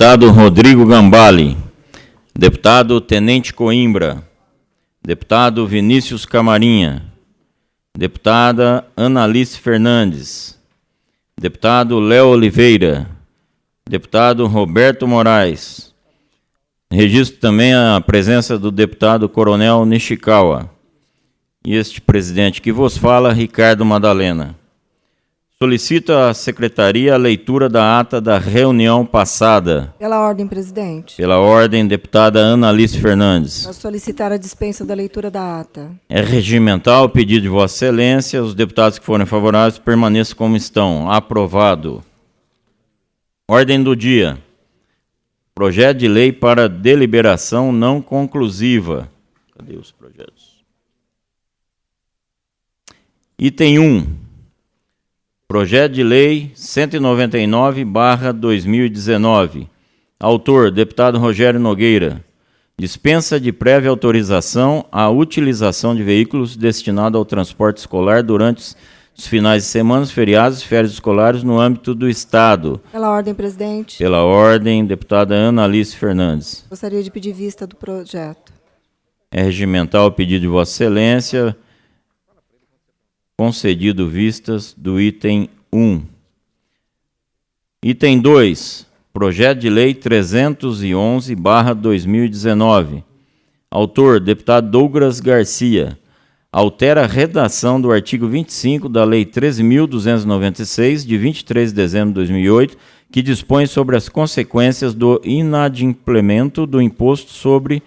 Deputado Rodrigo Gambale. Deputado Tenente Coimbra. Deputado Vinícius Camarinha. Deputada Analice Fernandes. Deputado Léo Oliveira. Deputado Roberto Moraes. Registro também a presença do deputado Coronel Nishikawa. E este presidente que vos fala, Ricardo Madalena. Solicito à Secretaria a leitura da ata da reunião passada. Pela ordem, presidente. Pela ordem, deputada Analice Fernandes. Para solicitar a dispensa da leitura da ata. É regimental o pedido de Vossa Excelência. Os deputados que forem favoráveis permaneçam como estão. Aprovado. Ordem do dia. Projeto de lei para deliberação não conclusiva. Cadê os projetos? Item 1. Projeto de Lei 199/2019. Autor, deputado Rogério Nogueira. Dispensa de prévia autorização à utilização de veículos destinados ao transporte escolar durante os finais de semana, feriados e férias escolares no âmbito do Estado. Pela ordem, presidente. Pela ordem, deputada Analice Fernandes. Gostaria de pedir vista do projeto. É regimental o pedido de Vossa Excelência. Concedido vistas do item 1. Item 2. Projeto de Lei 311/2019. Autor, deputado Douglas Garcia. Altera a redação do artigo 25 da Lei 13.296, de 23 de dezembro de 2008, que dispõe sobre as consequências do inadimplemento do Imposto sobre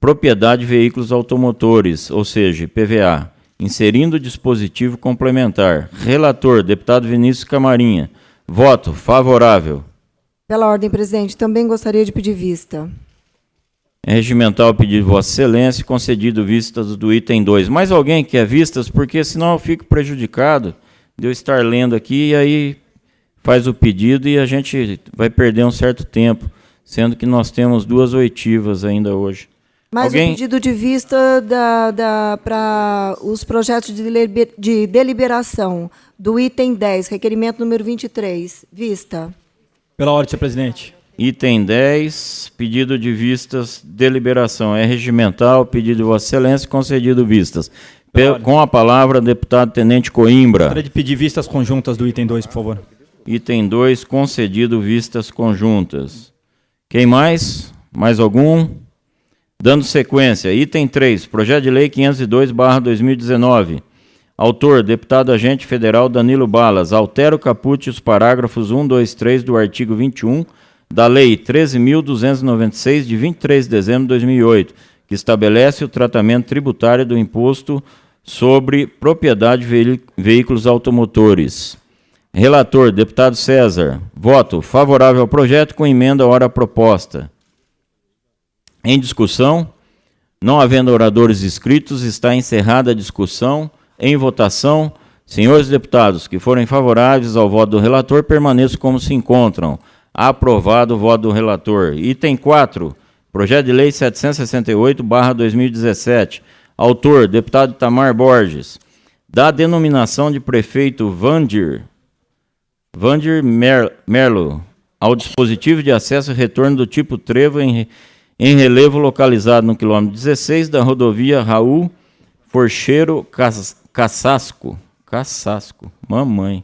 Propriedade de Veículos Automotores, ou seja, PVA, inserindo o dispositivo complementar. Relator, deputado Vinícius Camarinha. Voto favorável. Pela ordem, presidente. Também gostaria de pedir vista. É regimental o pedido de Vossa Excelência, concedido vistas do item 2. Mais alguém quer vistas? Porque senão eu fico prejudicado de eu estar lendo aqui e aí faz o pedido e a gente vai perder um certo tempo, sendo que nós temos 2 oitivas ainda hoje. Mais um pedido de vista para os projetos de deliberação do item 10, requerimento número 23. Vista. Pela ordem, senhor presidente. Item 10, pedido de vistas, deliberação. É regimental, pedido de Vossa Excelência, concedido vistas. Com a palavra, deputado Tenente Coimbra. Gostaria de pedir vistas conjuntas do item 2, por favor. Item 2, concedido vistas conjuntas. Quem mais? Mais algum? Dando sequência, item 3, projeto de lei 502/2019. Autor, deputado agente federal Danilo Balas. Altera o caput e os parágrafos 1, 2, 3 do artigo 21 da lei 13.296, de 23 de dezembro de 2008, que estabelece o tratamento tributário do imposto sobre propriedade de veículos automotores. Relator, deputado César. Voto favorável ao projeto com emenda à hora proposta. Em discussão, não havendo oradores inscritos, está encerrada a discussão. Em votação, senhores deputados que forem favoráveis ao voto do relator, permaneçam como se encontram. Aprovado o voto do relator. Item 4, projeto de lei 768/2017. Autor, deputado Itamar Borges. Da denominação de prefeito Vandir Merlo ao dispositivo de acesso e retorno do tipo trevo em relevo localizado no quilômetro 16 da rodovia Raul Forcheiro Cassasco, mamãe,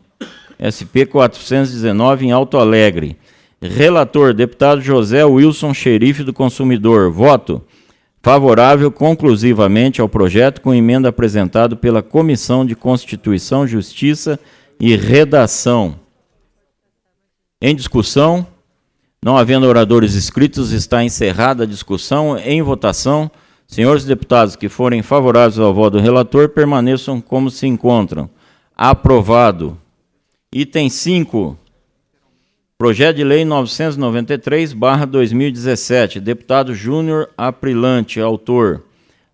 SP 419, em Alto Alegre. Relator, deputado José Wilson Xerife do Consumidor. Voto favorável conclusivamente ao projeto com emenda apresentado pela Comissão de Constituição, Justiça e Redação. Em discussão, não havendo oradores inscritos, está encerrada a discussão. Em votação, senhores deputados que forem favoráveis ao voto do relator, permaneçam como se encontram. Aprovado. Item 5, projeto de lei 993/2017. Deputado Júnior Aprilante, autor.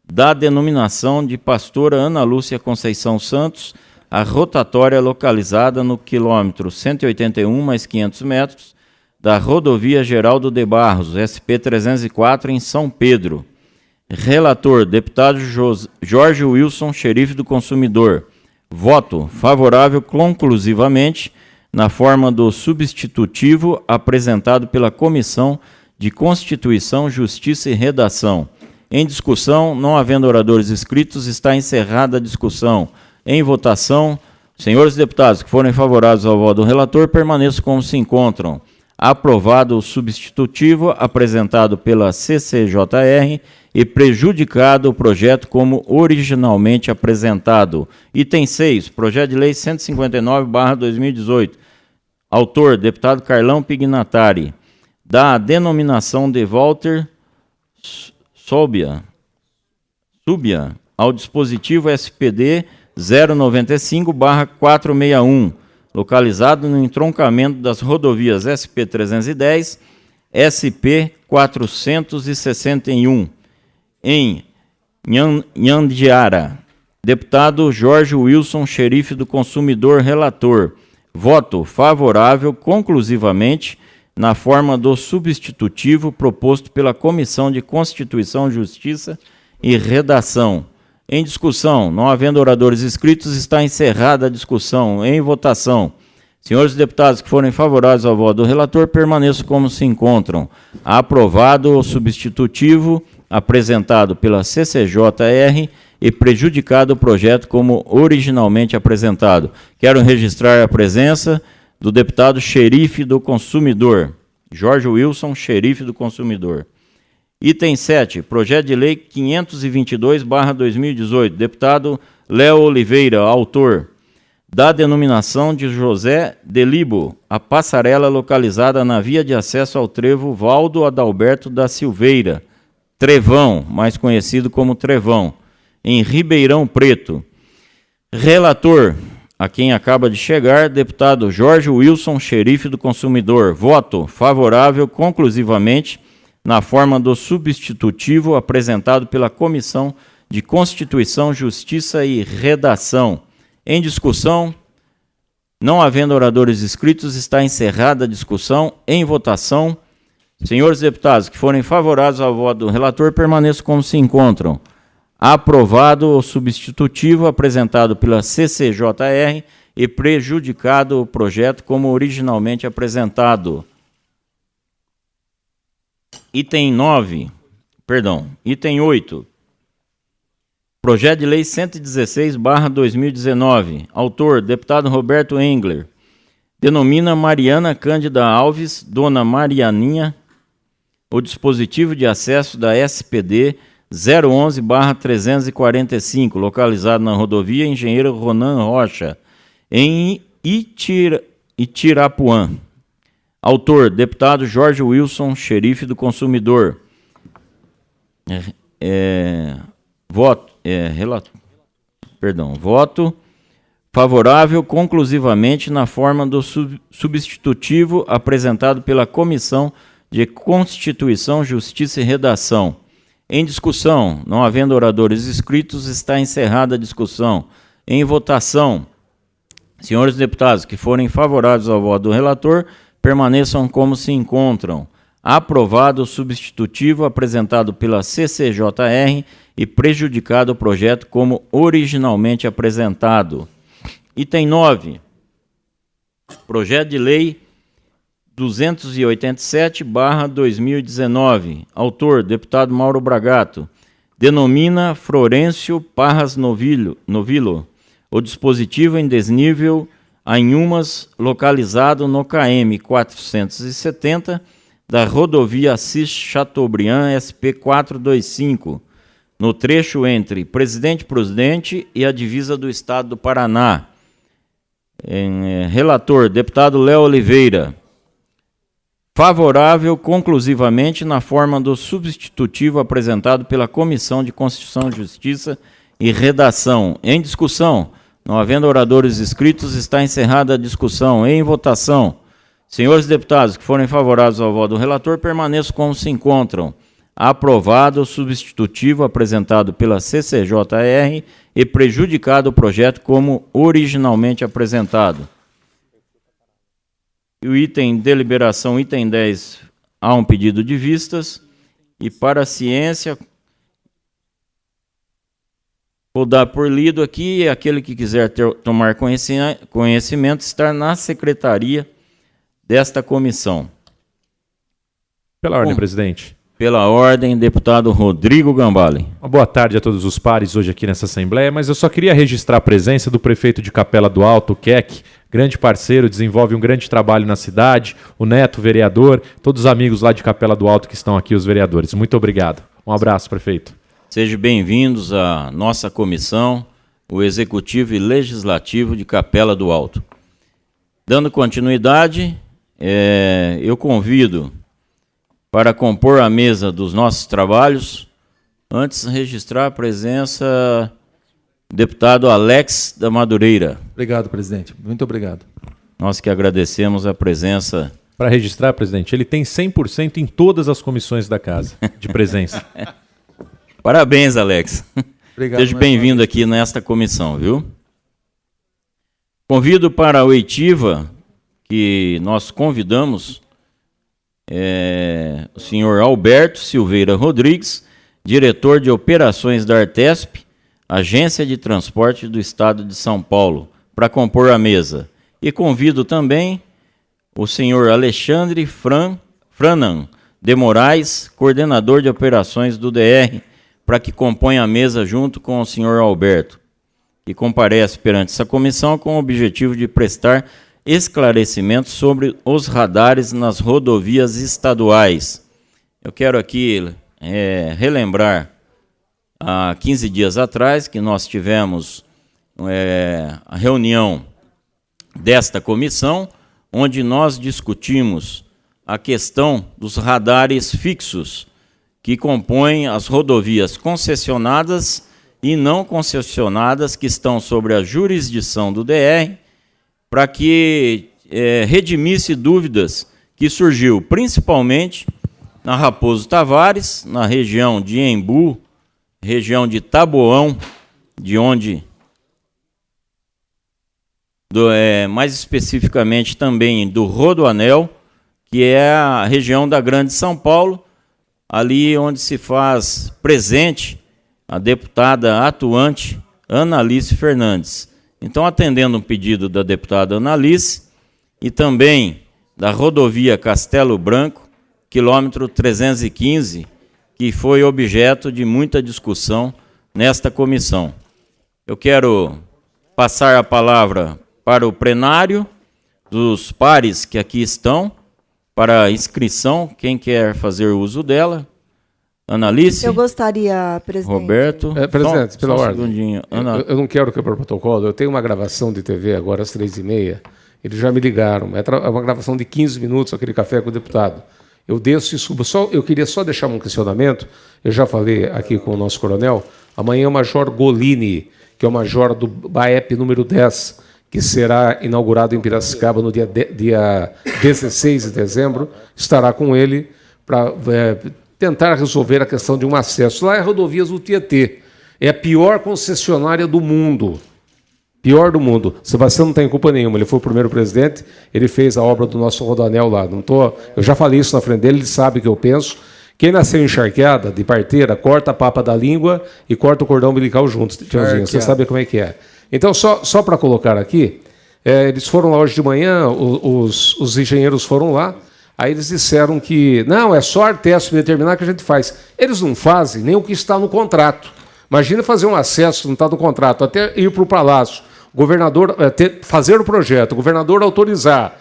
Da denominação de pastora Ana Lúcia Conceição Santos, a rotatória localizada no quilômetro 181 mais 500 metros, da Rodovia Geraldo de Barros, SP 304, em São Pedro. Relator, deputado Jorge Wilson Xerife do Consumidor. Voto favorável conclusivamente na forma do substitutivo apresentado pela Comissão de Constituição, Justiça e Redação. Em discussão, não havendo oradores inscritos, está encerrada a discussão. Em votação, senhores deputados que forem favoráveis ao voto do relator, permaneçam como se encontram. Aprovado o substitutivo apresentado pela CCJR e prejudicado o projeto como originalmente apresentado. Item 6, projeto de lei 159/2018. Autor, deputado Carlão Pignatari. Da denominação de Walter Súbia ao dispositivo SPD 095/461, localizado no entroncamento das rodovias SP-310, SP-461, em Nhandiara. Deputado Jorge Wilson, xerife do consumidor, relator. Voto favorável conclusivamente na forma do substitutivo proposto pela Comissão de Constituição, Justiça e Redação. Em discussão, não havendo oradores inscritos, está encerrada a discussão. Em votação, senhores deputados que forem favoráveis ao voto do relator, permaneçam como se encontram. Aprovado o substitutivo apresentado pela CCJR e prejudicado o projeto como originalmente apresentado. Quero registrar a presença do deputado xerife do consumidor, Jorge Wilson, xerife do consumidor. Item 7, projeto de lei 522/2018, deputado Léo Oliveira, autor. Da denominação de José Delibo, a passarela localizada na via de acesso ao trevo Valdo Adalberto da Silveira, Trevão, mais conhecido como Trevão, em Ribeirão Preto. Relator, a quem acaba de chegar, deputado Jorge Wilson, xerife do consumidor. Voto favorável conclusivamente na forma do substitutivo apresentado pela Comissão de Constituição, Justiça e Redação. Em discussão, não havendo oradores inscritos, está encerrada a discussão. Em votação, senhores deputados que forem favoráveis ao voto do relator, permaneçam como se encontram. Aprovado o substitutivo apresentado pela CCJR e prejudicado o projeto como originalmente apresentado. Item 8. Projeto de lei 116/2019. Autor, deputado Roberto Engler. Denomina Mariana Cândida Alves, dona Marianinha, o dispositivo de acesso da SPD 011/345, localizado na rodovia Engenheiro Ronan Rocha, em Itirapuã. Autor, deputado Jorge Wilson, xerife do consumidor. Voto favorável conclusivamente na forma do substitutivo apresentado pela Comissão de Constituição, Justiça e Redação. Em discussão, não havendo oradores inscritos, está encerrada a discussão. Em votação, senhores deputados que forem favoráveis ao voto do relator, permaneçam como se encontram. Aprovado o substitutivo apresentado pela CCJR e prejudicado o projeto como originalmente apresentado. Item 9. Projeto de lei 287/2019. Autor, deputado Mauro Bragato. Denomina Florencio Parras Novilo, o dispositivo em desnível Anhumas, localizado no KM 470 da rodovia Assis Chateaubriand SP-425, no trecho entre Presidente Prudente e a divisa do Estado do Paraná. Relator, deputado Léo Oliveira. Favorável conclusivamente na forma do substitutivo apresentado pela Comissão de Constituição, Justiça e Redação. Em discussão, não havendo oradores inscritos, está encerrada a discussão. Em votação, senhores deputados que forem favoráveis ao voto do relator, permaneçam como se encontram. Aprovado o substitutivo apresentado pela CCJR e prejudicado o projeto como originalmente apresentado. E o item deliberação, item 10, há um pedido de vistas. E para a ciência, Vou dar por lido aqui, aquele que quiser tomar conhecimento, estar na secretaria desta comissão. Pela ordem, presidente. Pela ordem, deputado Rodrigo Gambale. Uma boa tarde a todos os pares hoje aqui nessa Assembleia, mas eu só queria registrar a presença do prefeito de Capela do Alto, o Keck, grande parceiro, desenvolve um grande trabalho na cidade, o Neto, vereador, todos os amigos lá de Capela do Alto que estão aqui, os vereadores. Muito obrigado. Um abraço, prefeito. Sejam bem-vindos à nossa comissão, o Executivo e Legislativo de Capela do Alto. Dando continuidade, eu convido para compor a mesa dos nossos trabalhos, antes registrar a presença do deputado Alex da Madureira. Obrigado, presidente. Muito obrigado. Nós que agradecemos a presença. Para registrar, presidente, ele tem 100% em todas as comissões da casa de presença. Parabéns, Alex. Obrigado. Seja bem-vindo aqui nesta comissão, viu? Convido para a oitiva, que nós convidamos, o senhor Alberto Silveira Rodrigues, diretor de operações da Artesp, Agência de Transporte do Estado de São Paulo, para compor a mesa. E convido também o senhor Alexandre Franan de Moraes, coordenador de operações do DR, para que componha a mesa junto com o senhor Alberto, que comparece perante essa comissão com o objetivo de prestar esclarecimentos sobre os radares nas rodovias estaduais. Eu quero aqui relembrar, há 15 dias atrás, que nós tivemos a reunião desta comissão, onde nós discutimos a questão dos radares fixos, que compõem as rodovias concessionadas e não concessionadas, que estão sobre a jurisdição do DR, para que redimisse dúvidas que surgiu principalmente na Raposo Tavares, na região de Embu, região de Taboão, de onde, mais especificamente também do Rodoanel, que é a região da Grande São Paulo, ali onde se faz presente a deputada atuante Analice Fernandes. Então, atendendo um pedido da deputada Analice e também da rodovia Castelo Branco, quilômetro 315, que foi objeto de muita discussão nesta comissão. Eu quero passar a palavra para o plenário dos pares que aqui estão, para inscrição, quem quer fazer uso dela. Analice? Eu gostaria, presidente. Roberto? Presidente, pela ordem. Segundinho. Eu não quero quebrar o protocolo, eu tenho uma gravação de TV agora às 3h30, eles já me ligaram, é uma gravação de 15 minutos, aquele café com o deputado. Eu desço e subo. Eu queria só deixar um questionamento, eu já falei aqui com o nosso coronel, amanhã o Major Golini, que é o major do BAEP número 10, que será inaugurado em Piracicaba no dia 16 de dezembro, estará com ele para tentar resolver a questão de um acesso. Lá é Rodovias do Tietê. É a pior concessionária do mundo. Pior do mundo. Sebastião não tem culpa nenhuma. Ele foi o primeiro presidente, ele fez a obra do nosso Rodoanel lá. Eu já falei isso na frente dele, ele sabe o que eu penso. Quem nasceu encharqueada, de parteira, corta a papa da língua e corta o cordão umbilical juntos. Tiãozinho, você sabe como é que é. Então, só para colocar aqui, eles foram lá hoje de manhã, os engenheiros foram lá, aí eles disseram que, não, é só a Artesp determinar que a gente faz. Eles não fazem nem o que está no contrato. Imagina fazer um acesso que não está no contrato, até ir para o Palácio, o governador fazer o projeto, o governador autorizar,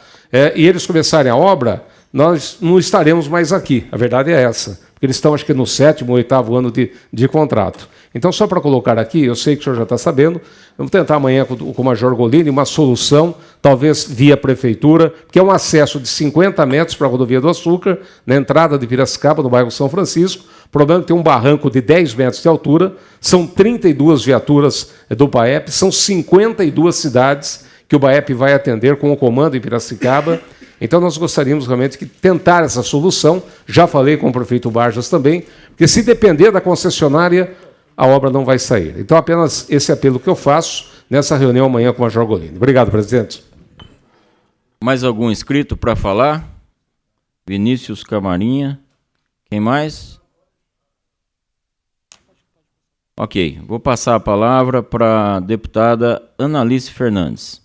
e eles começarem a obra, nós não estaremos mais aqui. A verdade é essa. Porque eles estão, acho que no 7º ou 8º ano de contrato. Então, só para colocar aqui, eu sei que o senhor já está sabendo, vamos tentar amanhã com o Major Golini uma solução, talvez via prefeitura, que é um acesso de 50 metros para a Rodovia do Açúcar, na entrada de Piracicaba, no bairro São Francisco. O problema é que tem um barranco de 10 metros de altura, são 32 viaturas do BAEP, são 52 cidades que o BAEP vai atender com o comando em Piracicaba. Então, nós gostaríamos realmente de tentar essa solução. Já falei com o prefeito Barjas também, porque se depender da concessionária, a obra não vai sair. Então, apenas esse apelo que eu faço nessa reunião amanhã com o Major Golini. Obrigado, presidente. Mais algum inscrito para falar? Vinícius Camarinha. Quem mais? Ok, vou passar a palavra para a deputada Analice Fernandes.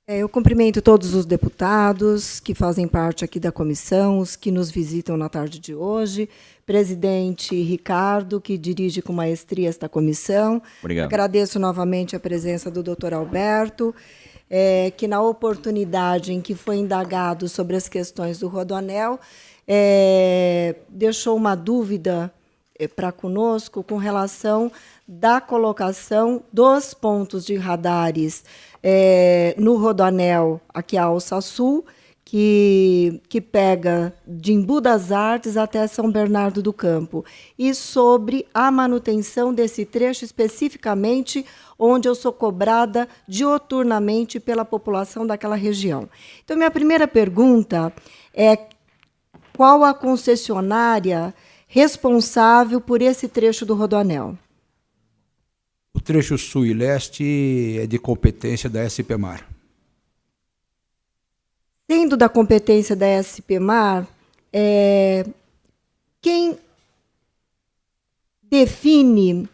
Eu cumprimento todos os deputados que fazem parte aqui da comissão, os que nos visitam na tarde de hoje, presidente Ricardo, que dirige com maestria esta comissão. Obrigado. Agradeço novamente a presença do doutor Alberto, que na oportunidade em que foi indagado sobre as questões do Rodoanel, deixou uma dúvida para conosco com relação da colocação dos pontos de radares no Rodoanel, aqui a Alça Sul, que pega de Embu das Artes até São Bernardo do Campo, e sobre a manutenção desse trecho especificamente, onde eu sou cobrada dioturnamente pela população daquela região. Então, minha primeira pergunta é: qual a concessionária responsável por esse trecho do Rodoanel? O trecho sul e leste é de competência da SPMar. Sendo da competência da SPMar, quem define,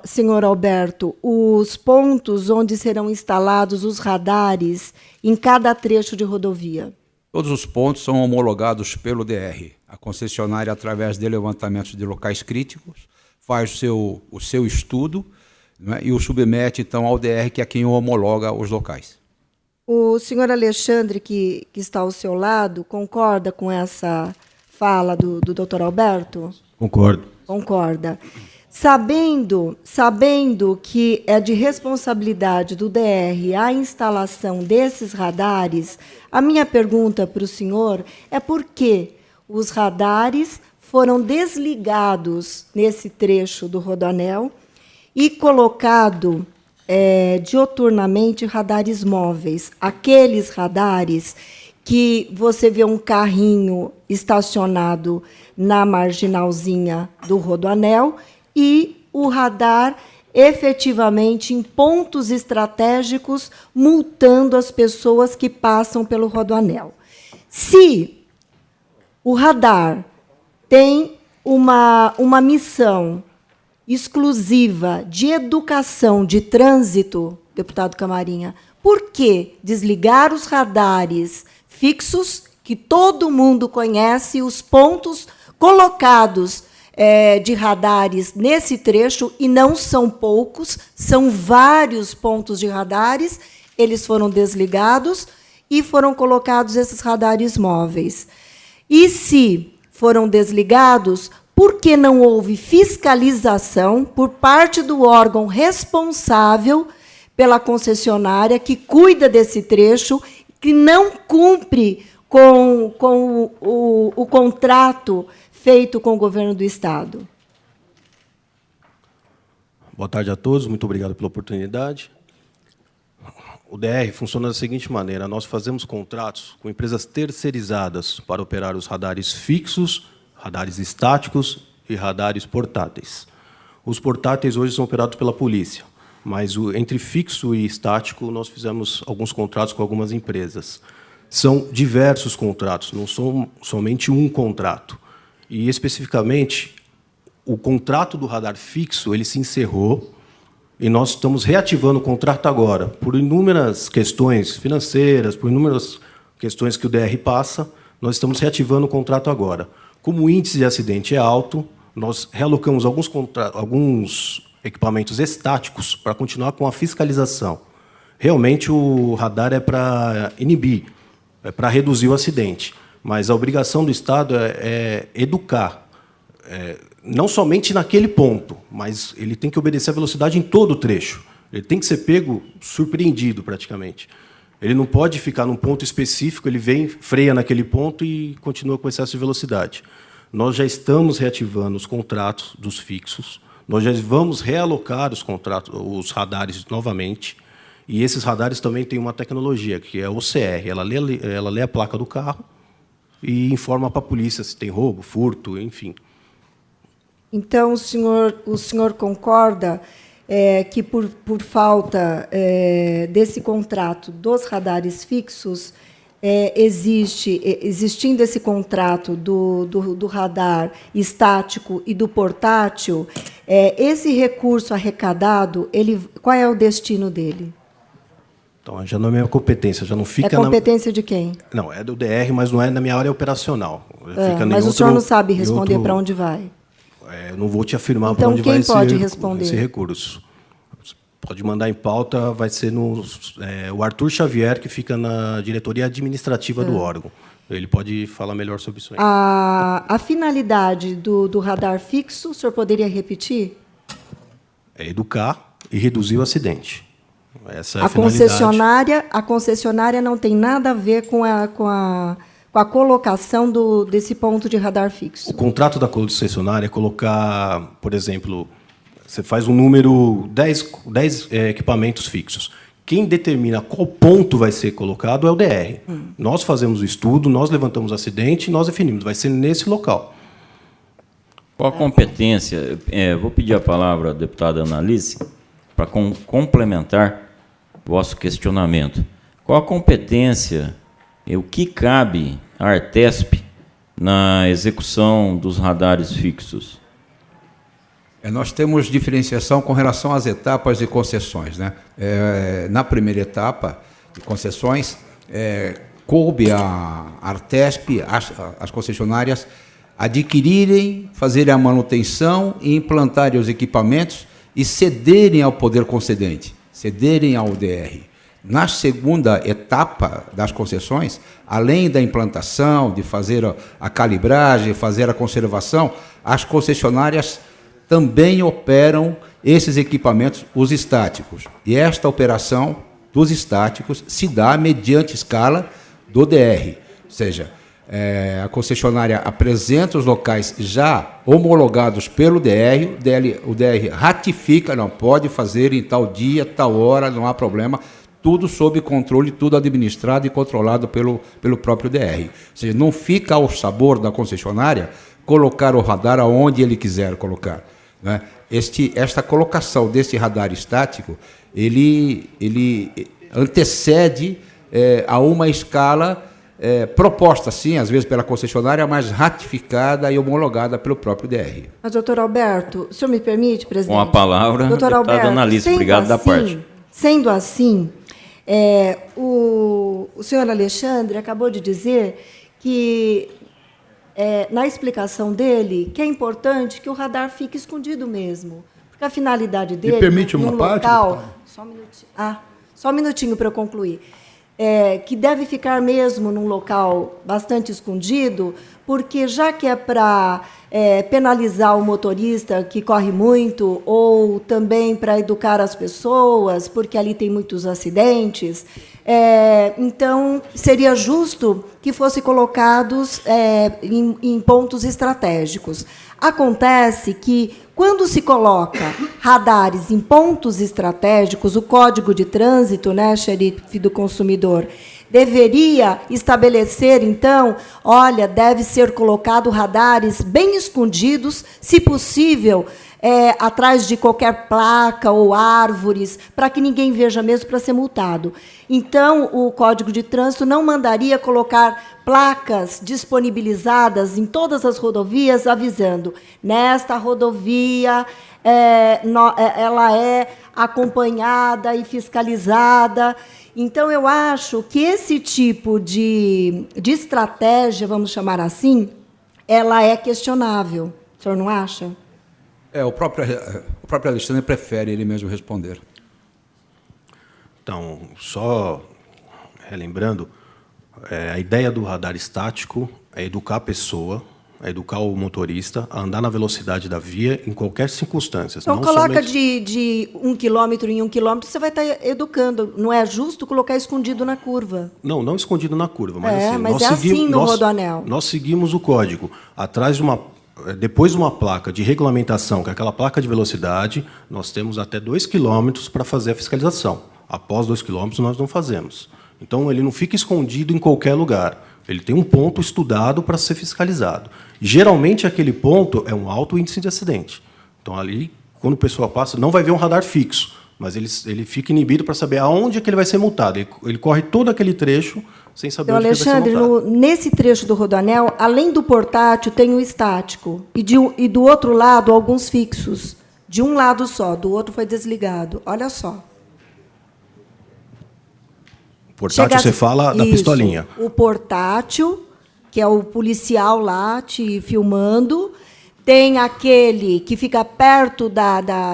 senhor Alberto, os pontos onde serão instalados os radares em cada trecho de rodovia? Todos os pontos são homologados pelo DR. A concessionária, através de levantamentos de locais críticos, faz o seu estudo, né, e o submete, então, ao DR, que é quem homologa os locais. O senhor Alexandre, que está ao seu lado, concorda com essa fala do doutor Alberto? Concordo. Concorda. Sabendo que é de responsabilidade do DR a instalação desses radares, a minha pergunta para o senhor é por que os radares foram desligados nesse trecho do Rodoanel e colocado dioturnamente radares móveis, aqueles radares que você vê um carrinho estacionado na marginalzinha do Rodoanel e o radar efetivamente em pontos estratégicos multando as pessoas que passam pelo Rodoanel. Se o radar tem uma missão exclusiva de educação de trânsito, deputado Camarinha, por que desligar os radares fixos, que todo mundo conhece, os pontos colocados de radares nesse trecho, e não são poucos, são vários pontos de radares, eles foram desligados e foram colocados esses radares móveis. E se foram desligados, por que não houve fiscalização por parte do órgão responsável pela concessionária que cuida desse trecho, que não cumpre com o contrato feito com o governo do Estado? Boa tarde a todos, muito obrigado pela oportunidade. O DR funciona da seguinte maneira: nós fazemos contratos com empresas terceirizadas para operar os radares fixos, radares estáticos e radares portáteis. Os portáteis hoje são operados pela polícia, mas entre fixo e estático nós fizemos alguns contratos com algumas empresas. São diversos contratos, não são somente um contrato. E, especificamente, o contrato do radar fixo ele se encerrou e nós estamos reativando o contrato agora, por inúmeras questões financeiras, por inúmeras questões que o DR passa, nós estamos reativando o contrato agora. Como o índice de acidente é alto, nós realocamos alguns equipamentos estáticos para continuar com a fiscalização. Realmente, o radar é para inibir, é para reduzir o acidente, mas a obrigação do Estado é educar, não somente naquele ponto, mas ele tem que obedecer a velocidade em todo o trecho. Ele tem que ser pego surpreendido, praticamente. Ele não pode ficar num ponto específico, ele vem, freia naquele ponto e continua com excesso de velocidade. Nós já estamos reativando os contratos dos fixos, nós já vamos realocar os radares novamente, e esses radares também têm uma tecnologia, que é a OCR. Ela lê a placa do carro e informa para a polícia se tem roubo, furto, enfim. Então, o senhor concorda que, por falta desse contrato dos radares fixos, existindo esse contrato do radar estático e do portátil, Esse recurso arrecadado, qual é o destino dele? Então, já não é minha competência, já não fica... É competência de quem? Não, é do DR, mas não é na minha área operacional. Mas o senhor não sabe responder para onde vai? Eu não vou te afirmar para Então, onde vai quem pode responder? esse recurso. Pode mandar em pauta, vai ser o Arthur Xavier, que fica na diretoria administrativa do órgão. Ele pode falar melhor sobre isso aí. A finalidade do radar fixo, o senhor poderia repetir? É educar e reduzir o acidente. Essa é A concessionária não tem nada a ver com a colocação desse ponto de radar fixo. O contrato da concessionária é colocar, por exemplo, você faz um número 10 equipamentos fixos. Quem determina qual ponto vai ser colocado é o DR. Nós fazemos o estudo, nós levantamos o acidente, nós definimos, vai ser nesse local. Qual a competência? Vou pedir a palavra à deputada Analice para complementar vosso questionamento. Qual a competência, o que cabe à Artesp na execução dos radares fixos? Nós temos diferenciação com relação às etapas de concessões, né? Na primeira etapa de concessões, coube à Artesp, as concessionárias, adquirirem, fazerem a manutenção e implantarem os equipamentos e cederem ao poder concedente, cederem ao DR. Na segunda etapa das concessões, além da implantação, de fazer a calibragem, fazer a conservação, as concessionárias também operam esses equipamentos, os estáticos. E esta operação dos estáticos se dá mediante escala do DR. Ou seja, a concessionária apresenta os locais já homologados pelo DR, o DR ratifica, não pode fazer em tal dia, tal hora, não há problema, tudo sob controle, tudo administrado e controlado pelo próprio DR. Ou seja, não fica ao sabor da concessionária colocar o radar aonde ele quiser colocar, né? Esta colocação desse radar estático, ele antecede a uma escala proposta, sim, às vezes pela concessionária, mas ratificada e homologada pelo próprio DR. Mas, doutor Alberto, o senhor me permite, presidente? Com a palavra, doutor deputada Alberto, Analice, obrigado da parte. Sendo assim, o senhor Alexandre acabou de dizer que, na explicação dele, que é importante que o radar fique escondido mesmo, porque a finalidade dele... Me permite uma parte? Só um minutinho para eu concluir. Que deve ficar mesmo num local bastante escondido, porque já que é para penalizar o motorista que corre muito, ou também para educar as pessoas, porque ali tem muitos acidentes, então seria justo que fossem colocados em pontos estratégicos. Acontece que, quando se coloca radares em pontos estratégicos, o Código de Trânsito, né, xerife do consumidor, deveria estabelecer, então, olha, deve ser colocado radares bem escondidos, se possível, atrás de qualquer placa ou árvores, para que ninguém veja mesmo, para ser multado. Então, o Código de Trânsito não mandaria colocar placas disponibilizadas em todas as rodovias, avisando, nesta rodovia ela é acompanhada e fiscalizada. Então, eu acho que esse tipo de estratégia, vamos chamar assim, ela é questionável. O senhor não acha? O próprio Alexandre prefere ele mesmo responder. Então, só relembrando, a ideia do radar estático é educar a pessoa, é educar o motorista a andar na velocidade da via em qualquer circunstância. Então, coloca de 1 quilômetro em 1 quilômetro, você vai estar educando. Não é justo colocar escondido na curva? Não escondido na curva. Mas, assim, mas assim no rodoanel. Nós seguimos o código. Depois de uma placa de regulamentação, que é aquela placa de velocidade, nós temos até 2 quilômetros para fazer a fiscalização. Após 2 quilômetros, nós não fazemos. Então, ele não fica escondido em qualquer lugar. Ele tem um ponto estudado para ser fiscalizado. Geralmente, aquele ponto é um alto índice de acidente. Então, ali, quando o pessoal passa, não vai ver um radar fixo, mas ele fica inibido para saber aonde é que ele vai ser multado. Ele corre todo aquele trecho sem saber onde ele vai ser multado. Alexandre, nesse trecho do rodoanel, além do portátil, tem o estático. E do outro lado, alguns fixos. de um lado só, do outro foi desligado. Olha só. Portátil, você fala da Isso, pistolinha. O portátil, que é o policial lá te filmando. Tem aquele que fica perto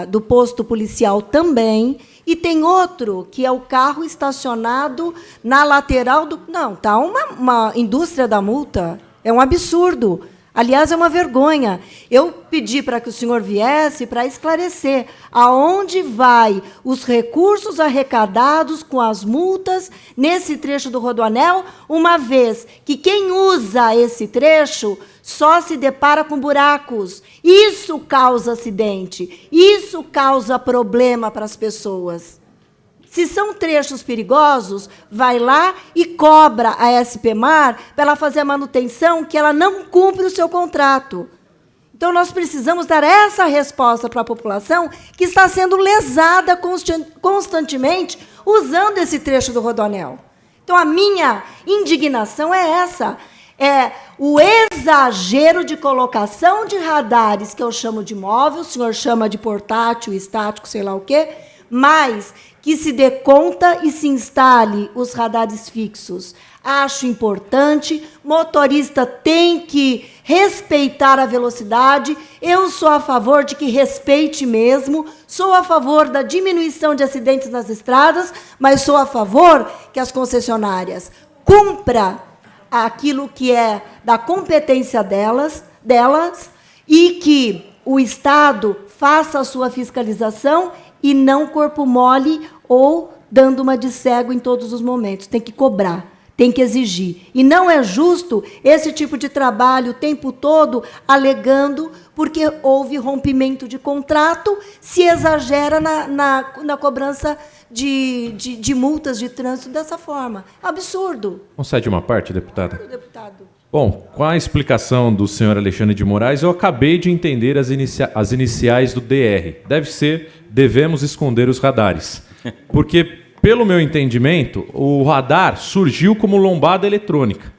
do posto policial também. E tem outro, que é o carro estacionado na lateral do... Não, está uma indústria da multa. É um absurdo. Aliás, é uma vergonha. Eu pedi para que o senhor viesse para esclarecer aonde vai os recursos arrecadados com as multas nesse trecho do Rodoanel, uma vez que quem usa esse trecho só se depara com buracos. Isso causa acidente, isso causa problema para as pessoas. Se são trechos perigosos, vai lá e cobra a SPMar para ela fazer a manutenção que ela não cumpre o seu contrato. Então, nós precisamos dar essa resposta para a população que está sendo lesada constantemente usando esse trecho do Rodoanel. Então, a minha indignação é essa. É o exagero de colocação de radares, que eu chamo de móvel, o senhor chama de portátil, estático, sei lá o quê, mas que se dê conta e se instale os radares fixos. Acho importante, motorista tem que respeitar a velocidade, eu sou a favor de que respeite mesmo, sou a favor da diminuição de acidentes nas estradas, mas sou a favor que as concessionárias cumpram aquilo que é da competência delas e que o Estado faça a sua fiscalização e não corpo mole ou dando uma de cego em todos os momentos. Tem que cobrar, tem que exigir. E não é justo esse tipo de trabalho o tempo todo alegando porque houve rompimento de contrato, se exagera na cobrança de multas de trânsito dessa forma. Absurdo. Concede uma parte, deputada? Claro, deputado. Bom, com a explicação do senhor Alexandre de Moraes, eu acabei de entender as iniciais do DR. Deve ser, devemos esconder os radares. Porque, pelo meu entendimento, o radar surgiu como lombada eletrônica.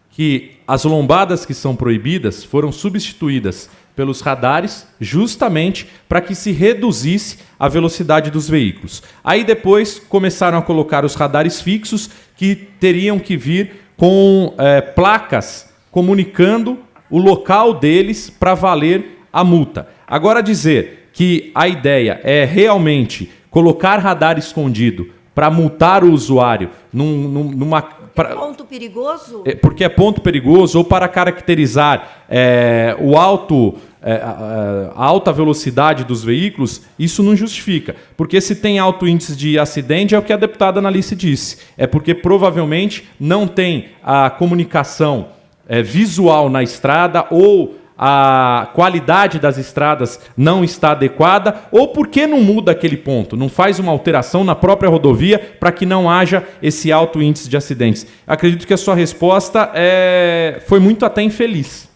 Que as lombadas que são proibidas foram substituídas pelos radares justamente para que se reduzisse a velocidade dos veículos. Aí depois começaram a colocar os radares fixos que teriam que vir com placas comunicando o local deles para valer a multa. Agora dizer que a ideia é realmente colocar radar escondido para multar o usuário numa... Ponto perigoso? Porque é ponto perigoso ou para caracterizar a alta velocidade dos veículos, isso não justifica. Porque se tem alto índice de acidente, é o que a deputada Analice disse. É porque provavelmente não tem a comunicação visual na estrada ou a qualidade das estradas não está adequada, ou porque não muda aquele ponto, não faz uma alteração na própria rodovia para que não haja esse alto índice de acidentes. Acredito que a sua resposta foi muito até infeliz.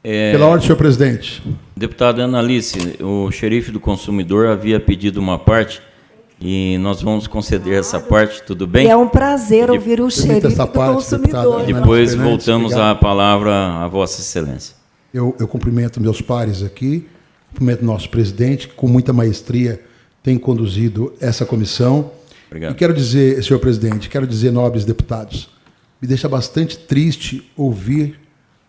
Pela ordem, senhor presidente. Deputada Analice, o xerife do consumidor havia pedido uma parte e nós vamos conceder essa parte, tudo bem? É um prazer ouvir o xerife do consumidor. Depois voltamos a palavra a Vossa Excelência. Eu cumprimento meus pares aqui, cumprimento nosso presidente, que com muita maestria tem conduzido essa comissão. Obrigado. E quero dizer, senhor presidente, nobres deputados, me deixa bastante triste ouvir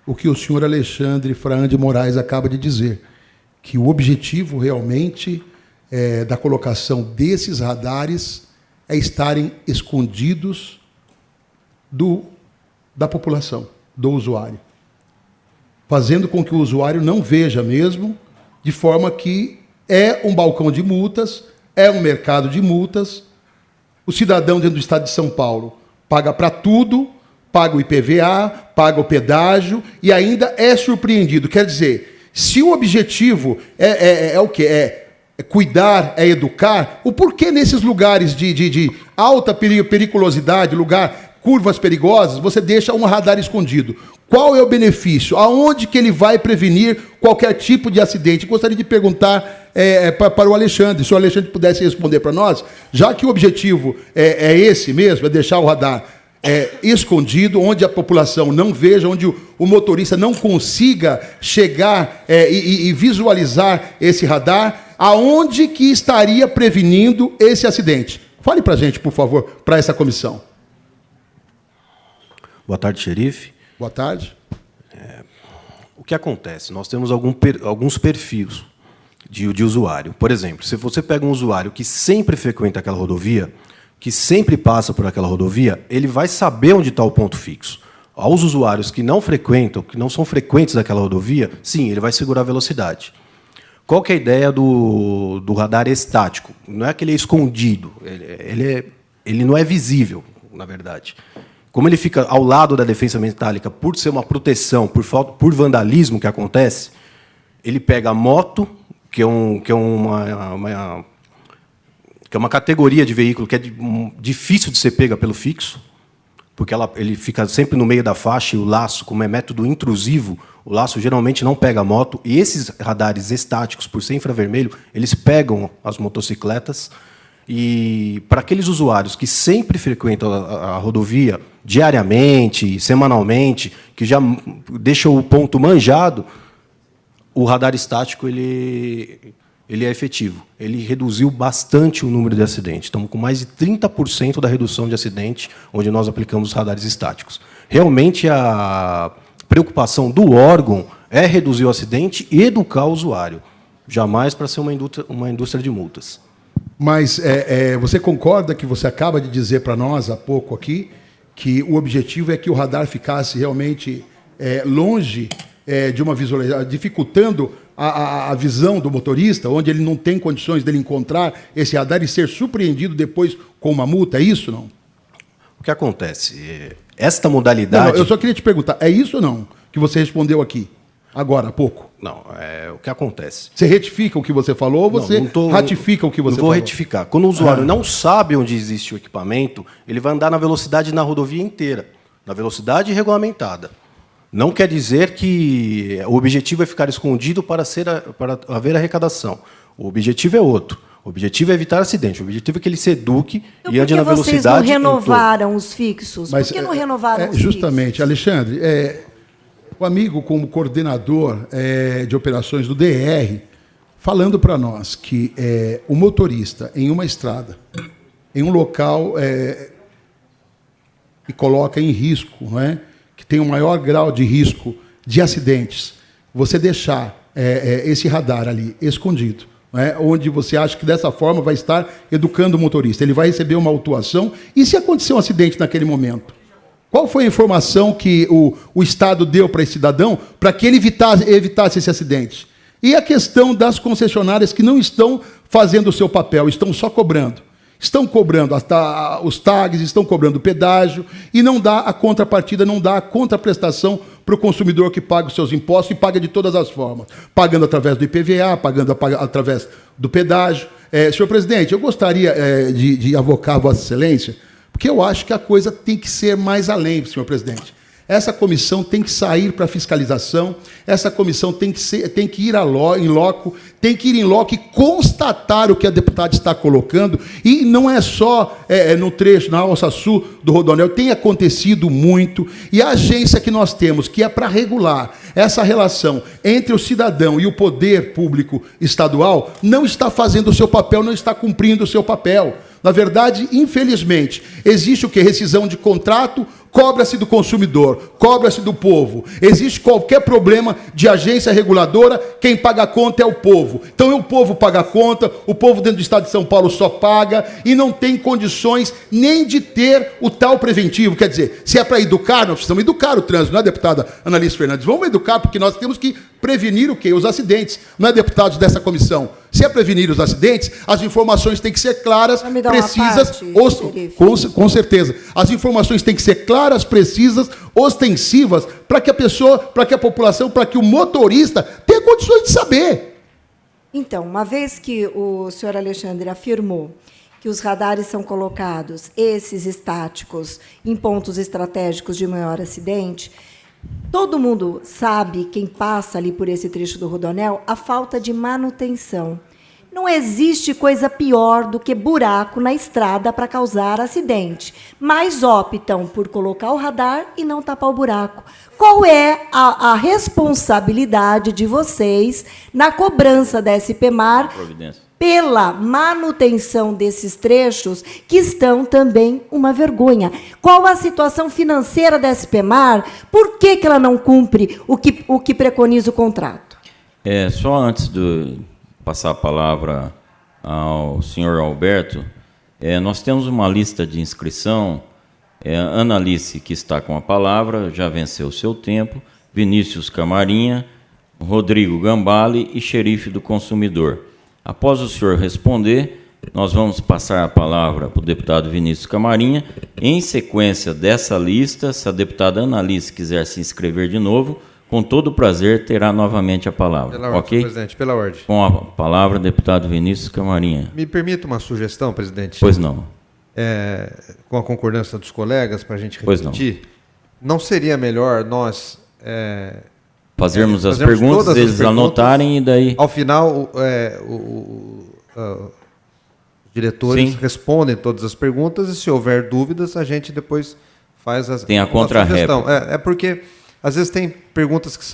o que o senhor Alexandre Frahan de Moraes acaba de dizer, que o objetivo realmente da colocação desses radares é estarem escondidos da população, do usuário, fazendo com que o usuário não veja mesmo, de forma que é um balcão de multas, é um mercado de multas. O cidadão dentro do estado de São Paulo paga para tudo, paga o IPVA, paga o pedágio e ainda é surpreendido. Quer dizer, se o objetivo é o quê? É cuidar, é educar, o porquê nesses lugares de alta periculosidade, curvas perigosas, você deixa um radar escondido? Qual é o benefício? Aonde que ele vai prevenir qualquer tipo de acidente? Gostaria de perguntar para o Alexandre, se o Alexandre pudesse responder para nós, já que o objetivo é esse mesmo, é deixar o radar escondido, onde a população não veja, onde o motorista não consiga chegar e visualizar esse radar, aonde que estaria prevenindo esse acidente? Fale para a gente, por favor, para essa comissão. Boa tarde, xerife. Boa tarde. O que acontece? Nós temos alguns perfis de usuário. Por exemplo, se você pega um usuário que sempre frequenta aquela rodovia, que sempre passa por aquela rodovia, ele vai saber onde está o ponto fixo. Aos usuários que não frequentam, que não são frequentes daquela rodovia, sim, ele vai segurar a velocidade. Qual que é a ideia do radar estático? Não é que ele é escondido, ele não é visível, na verdade. Como ele fica ao lado da defensa metálica, por ser uma proteção, por vandalismo que acontece, ele pega a moto, que é uma categoria de veículo que é difícil de ser pega pelo fixo, porque ele fica sempre no meio da faixa e o laço, como é método intrusivo, o laço geralmente não pega a moto, e esses radares estáticos, por ser infravermelho, eles pegam as motocicletas, e para aqueles usuários que sempre frequentam a rodovia, diariamente, semanalmente, que já deixam o ponto manjado, o radar estático ele é efetivo. Ele reduziu bastante o número de acidentes. Estamos com mais de 30% da redução de acidentes onde nós aplicamos os radares estáticos. Realmente, a preocupação do órgão é reduzir o acidente e educar o usuário, jamais para ser uma indústria de multas. Mas você concorda que você acaba de dizer para nós há pouco aqui que o objetivo é que o radar ficasse realmente longe de uma visualização, dificultando a visão do motorista, onde ele não tem condições dele encontrar esse radar e ser surpreendido depois com uma multa, é isso ou não? O que acontece? Esta modalidade... Não, eu só queria te perguntar, é isso ou não que você respondeu aqui, agora há pouco? Não, o que acontece? Você retifica o que você falou ou você ratifica o que você falou? Não vou retificar. Quando o usuário não sabe onde existe o equipamento, ele vai andar na velocidade na rodovia inteira, na velocidade regulamentada. Não quer dizer que o objetivo é ficar escondido para haver arrecadação. O objetivo é outro. O objetivo é evitar acidente. O objetivo é que ele se eduque e ande na velocidade. Por que vocês não renovaram os fixos? Por que não renovaram os justamente, fixos? Alexandre, o amigo como coordenador de operações do DR, falando para nós que o motorista em uma estrada, em um local que coloca em risco, não é? Que tem um maior grau de risco de acidentes, você deixar esse radar ali escondido, não é? Onde você acha que dessa forma vai estar educando o motorista, ele vai receber uma autuação, e se acontecer um acidente naquele momento? Qual foi a informação que o Estado deu para esse cidadão para que ele evitasse esse acidente? E a questão das concessionárias que não estão fazendo o seu papel, estão só cobrando. Estão cobrando os tags, estão cobrando o pedágio, e não dá a contrapartida, não dá a contraprestação para o consumidor que paga os seus impostos, e paga de todas as formas. Pagando através do IPVA, pagando através do pedágio. Senhor presidente, eu gostaria de avocar a Vossa Excelência, porque eu acho que a coisa tem que ser mais além, senhor presidente. Essa comissão tem que sair para fiscalização, essa comissão tem que ir em loco, tem que ir em loco e constatar o que a deputada está colocando, e não é só no trecho, na alça sul do Rodoanel, tem acontecido muito, e a agência que nós temos, que é para regular essa relação entre o cidadão e o poder público estadual, não está fazendo o seu papel, não está cumprindo o seu papel. Na verdade, infelizmente, existe o quê? Rescisão de contrato, cobra-se do consumidor, cobra-se do povo. Existe qualquer problema de agência reguladora, quem paga a conta é o povo. Então o povo paga a conta, o povo dentro do estado de São Paulo só paga e não tem condições nem de ter o tal preventivo. Quer dizer, se é para educar, nós precisamos educar o trânsito, não é, deputada Analice Fernandes? Vamos educar, porque nós temos que prevenir o quê? Os acidentes. Não é, deputados dessa comissão? Se é prevenir os acidentes, as informações têm que ser claras, precisas, com certeza. As informações têm que ser claras, precisas, ostensivas, para que a pessoa, para que a população, para que o motorista tenha condições de saber. Então, uma vez que o senhor Alexandre afirmou que os radares são colocados, esses estáticos, em pontos estratégicos de maior acidente, todo mundo sabe, quem passa ali por esse trecho do Rodoanel, a falta de manutenção. Não existe coisa pior do que buraco na estrada para causar acidente, mas optam por colocar o radar e não tapar o buraco. Qual é a responsabilidade de vocês na cobrança da SPMar pela manutenção desses trechos que estão também uma vergonha? Qual a situação financeira da SPMar? Por que ela não cumpre o que preconiza o contrato? Só antes de passar a palavra ao senhor Alberto, nós temos uma lista de inscrição. Ana Alice, que está com a palavra, já venceu o seu tempo, Vinícius Camarinha, Rodrigo Gambale e Xerife do Consumidor. Após o senhor responder, nós vamos passar a palavra para o deputado Vinícius Camarinha. Em sequência dessa lista, se a deputada Ana Alice quiser se inscrever de novo, com todo prazer, terá novamente a palavra. Pela ordem, ok? presidente, pela ordem. Com a palavra, deputado Vinícius Camarinha. Me permita uma sugestão, presidente? Pois não. Com a concordância dos colegas, para a gente Pois repetir, não seria melhor nós fazermos as perguntas, eles anotarem e daí... Ao final, os diretores respondem todas as perguntas e, se houver dúvidas, a gente depois faz as... Tem a contra-réplica. Porque, às vezes, tem perguntas que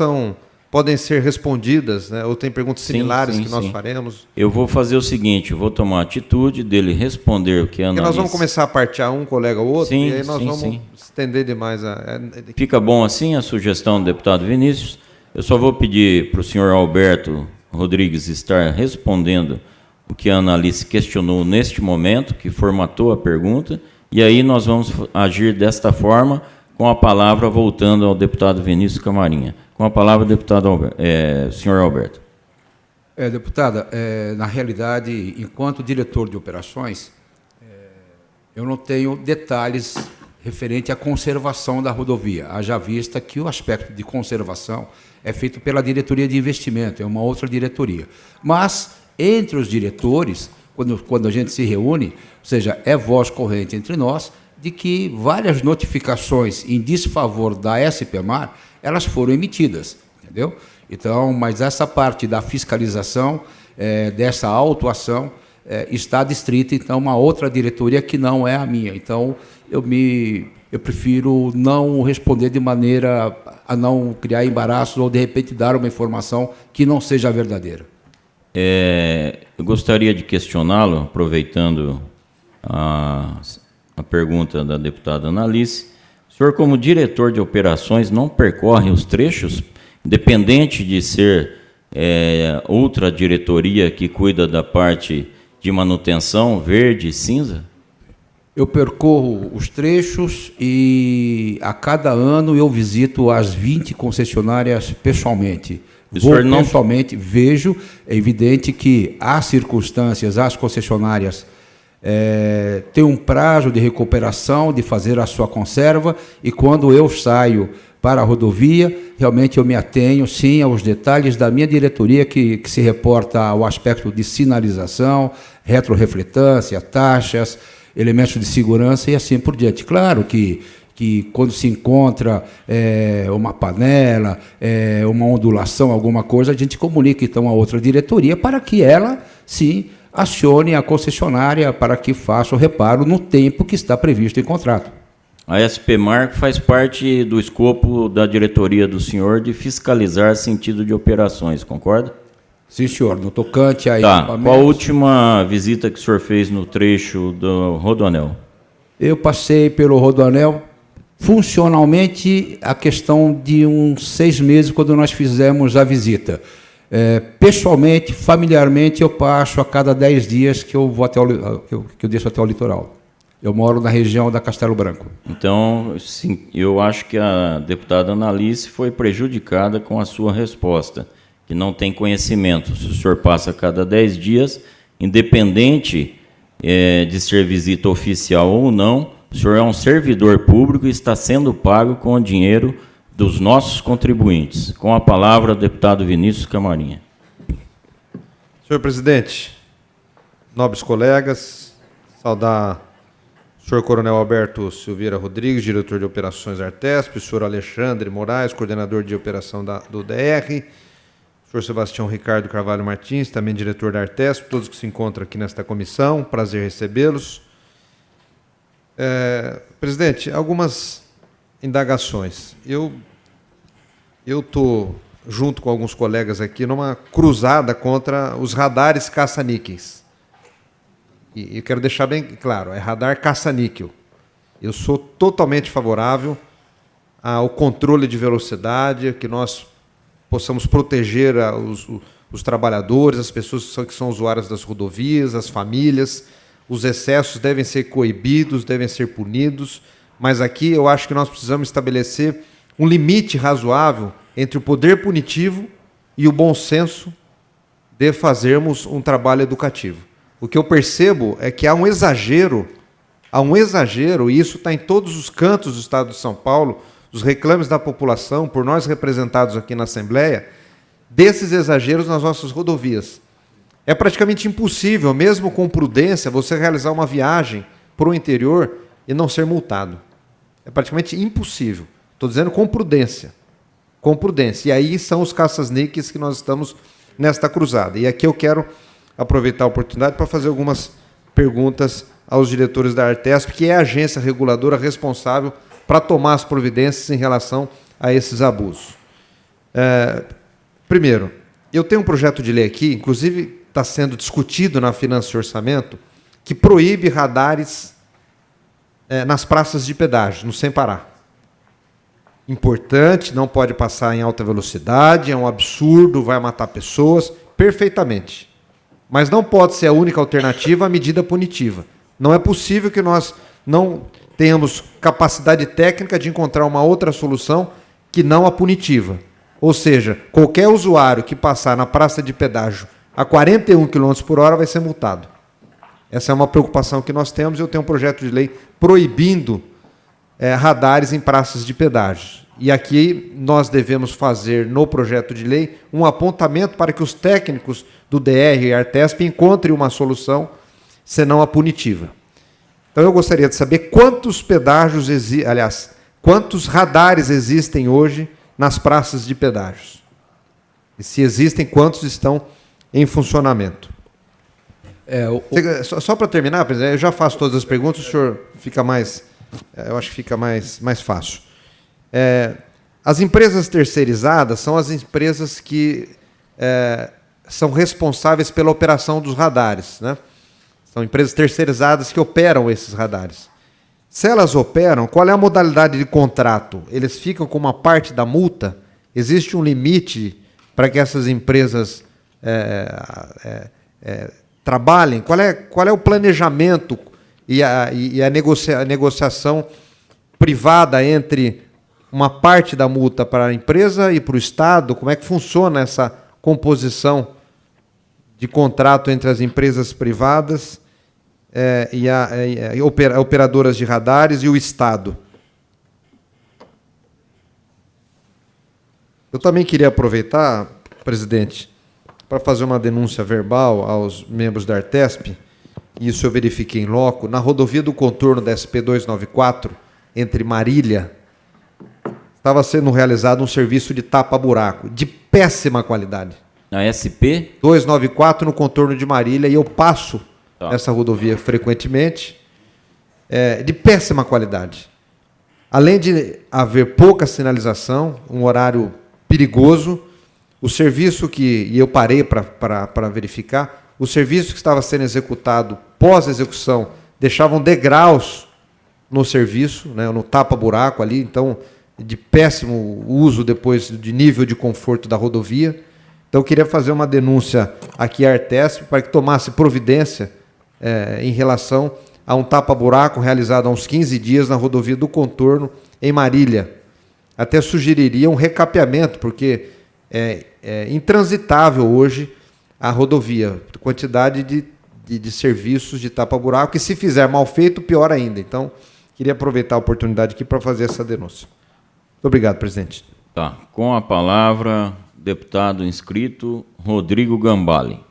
podem ser respondidas, né? Ou tem perguntas similares que nós faremos. Eu vou fazer o seguinte, eu vou tomar a atitude dele responder o que a Ana Alice... Nós vamos começar a partear um colega ou outro, e aí nós vamos estender demais Fica bom assim a sugestão do deputado Vinícius. Eu só vou pedir para o senhor Alberto Rodrigues estar respondendo o que a Ana Alice questionou neste momento, que formatou a pergunta, e aí nós vamos agir desta forma, com a palavra voltando ao deputado Vinícius Camarinha. Com a palavra, deputado senhor Alberto. Deputada, na realidade, enquanto diretor de operações, eu não tenho detalhes referente à conservação da rodovia, haja vista que o aspecto de conservação é feito pela diretoria de investimento, é uma outra diretoria. Mas, entre os diretores, quando a gente se reúne, ou seja, é voz corrente entre nós, de que várias notificações em desfavor da SPMar, elas foram emitidas, entendeu? Então, mas essa parte da fiscalização, dessa autuação, está distrita, então, uma outra diretoria que não é a minha. Então, eu prefiro não responder de maneira a não criar embaraços ou, de repente, dar uma informação que não seja verdadeira. Eu gostaria de questioná-lo, aproveitando a pergunta da deputada Ana Alice. O senhor, como diretor de operações, não percorre os trechos, independente de ser outra diretoria que cuida da parte de manutenção, verde e cinza? Eu percorro os trechos e, a cada ano, eu visito as 20 concessionárias pessoalmente. Pessoalmente, vejo, é evidente que há circunstâncias, as concessionárias tem um prazo de recuperação, de fazer a sua conserva, e quando eu saio para a rodovia, realmente eu me atenho, sim, aos detalhes da minha diretoria, que se reporta ao aspecto de sinalização, retrorefletância, taxas, elementos de segurança e assim por diante. Claro que quando se encontra uma panela, uma ondulação, alguma coisa, a gente comunica então a outra diretoria para que ela, sim, acione a concessionária para que faça o reparo no tempo que está previsto em contrato. A SPMar faz parte do escopo da diretoria do senhor de fiscalizar sentido de operações, concorda? Sim, senhor. No tocante a equipamentos... Qual a última visita que o senhor fez no trecho do Rodoanel? Eu passei pelo Rodoanel, funcionalmente, a questão de uns 6 meses, quando nós fizemos a visita. Pessoalmente, familiarmente, eu passo a cada 10 dias que eu vou que eu desço até o litoral. Eu moro na região da Castelo Branco. Então, sim, eu acho que a deputada Ana Alice foi prejudicada com a sua resposta, que não tem conhecimento. Se o senhor passa a cada 10 dias, independente de ser visita oficial ou não, o senhor é um servidor público e está sendo pago com o dinheiro dos nossos contribuintes. Com a palavra, o deputado Vinícius Camarinha. Senhor presidente, nobres colegas, saudar o senhor Coronel Alberto Silveira Rodrigues, diretor de operações Artesp, o senhor Alexandre Moraes, coordenador de operação do DR, o senhor Sebastião Ricardo Carvalho Martins, também diretor da Artesp, todos que se encontram aqui nesta comissão, prazer recebê-los. Presidente, algumas indagações. Eu estou, junto com alguns colegas aqui, numa cruzada contra os radares caça-níqueis. E eu quero deixar bem claro, é radar caça-níquel. Eu sou totalmente favorável ao controle de velocidade, que nós possamos proteger os trabalhadores, as pessoas que são usuárias das rodovias, as famílias. Os excessos devem ser coibidos, devem ser punidos, mas aqui eu acho que nós precisamos estabelecer um limite razoável entre o poder punitivo e o bom senso de fazermos um trabalho educativo. O que eu percebo é que há um exagero, e isso está em todos os cantos do Estado de São Paulo, os reclames da população, por nós representados aqui na Assembleia, desses exageros nas nossas rodovias. É praticamente impossível, mesmo com prudência, você realizar uma viagem para o interior e não ser multado. É praticamente impossível. Estou dizendo com prudência. Com prudência. E aí são os caças-níqueis que nós estamos nesta cruzada. E aqui eu quero aproveitar a oportunidade para fazer algumas perguntas aos diretores da Artesp, que é a agência reguladora responsável para tomar as providências em relação a esses abusos. Primeiro, eu tenho um projeto de lei aqui, inclusive está sendo discutido na Finanças e Orçamento, que proíbe radares nas praças de pedágio, no sem parar. Importante, não pode passar em alta velocidade, é um absurdo, vai matar pessoas, perfeitamente. Mas não pode ser a única alternativa à medida punitiva. Não é possível que nós não tenhamos capacidade técnica de encontrar uma outra solução que não a punitiva. Ou seja, qualquer usuário que passar na praça de pedágio a 41 km por hora vai ser multado. Essa é uma preocupação que nós temos. Eu tenho um projeto de lei proibindo radares em praças de pedágio. E aqui nós devemos fazer, no projeto de lei, um apontamento para que os técnicos do DR e Artesp encontrem uma solução, senão a punitiva. Então eu gostaria de saber quantos pedágios quantos radares existem hoje nas praças de pedágios. E se existem, quantos estão em funcionamento? Só para terminar, presidente, eu já faço todas as perguntas, o senhor fica mais... eu acho que fica mais fácil. As empresas terceirizadas são as empresas que são responsáveis pela operação dos radares, né? São empresas terceirizadas que operam esses radares. Se elas operam, qual é a modalidade de contrato? Eles ficam com uma parte da multa? Existe um limite para que essas empresas trabalhem? Qual é o planejamento e a negociação privada entre uma parte da multa para a empresa e para o Estado? Como é que funciona essa composição de contrato entre as empresas privadas e operadoras de radares e o Estado? Eu também queria aproveitar, presidente, para fazer uma denúncia verbal aos membros da Artesp, e isso eu verifiquei em loco, na rodovia do contorno da SP-294, entre Marília, estava sendo realizado um serviço de tapa-buraco, de péssima qualidade. Na SP? 294 no contorno de Marília, e eu passo essa rodovia frequentemente, de péssima qualidade. Além de haver pouca sinalização, um horário perigoso, o serviço e eu parei para verificar, o serviço que estava sendo executado pós-execução deixavam degraus no serviço, né, no tapa-buraco ali, então, de péssimo uso depois de nível de conforto da rodovia. Então, eu queria fazer uma denúncia aqui à Artesp para que tomasse providência em relação a um tapa-buraco realizado há uns 15 dias na rodovia do contorno, em Marília. Até sugeriria um recapeamento, porque é intransitável hoje a rodovia, quantidade de serviços de tapa-buraco, e se fizer mal feito, pior ainda. Então, queria aproveitar a oportunidade aqui para fazer essa denúncia. Muito obrigado, presidente. Tá. Com a palavra, deputado inscrito Rodrigo Gambale.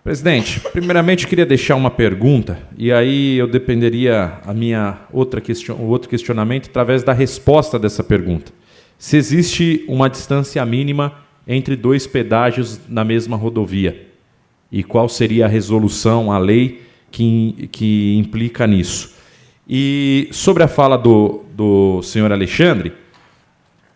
Presidente, primeiramente queria deixar uma pergunta, e aí eu dependeria o outro questionamento através da resposta dessa pergunta. se existe uma distância mínima entre 2 pedágios na mesma rodovia e qual seria a resolução, a lei que implica nisso. E sobre a fala do senhor Alexandre,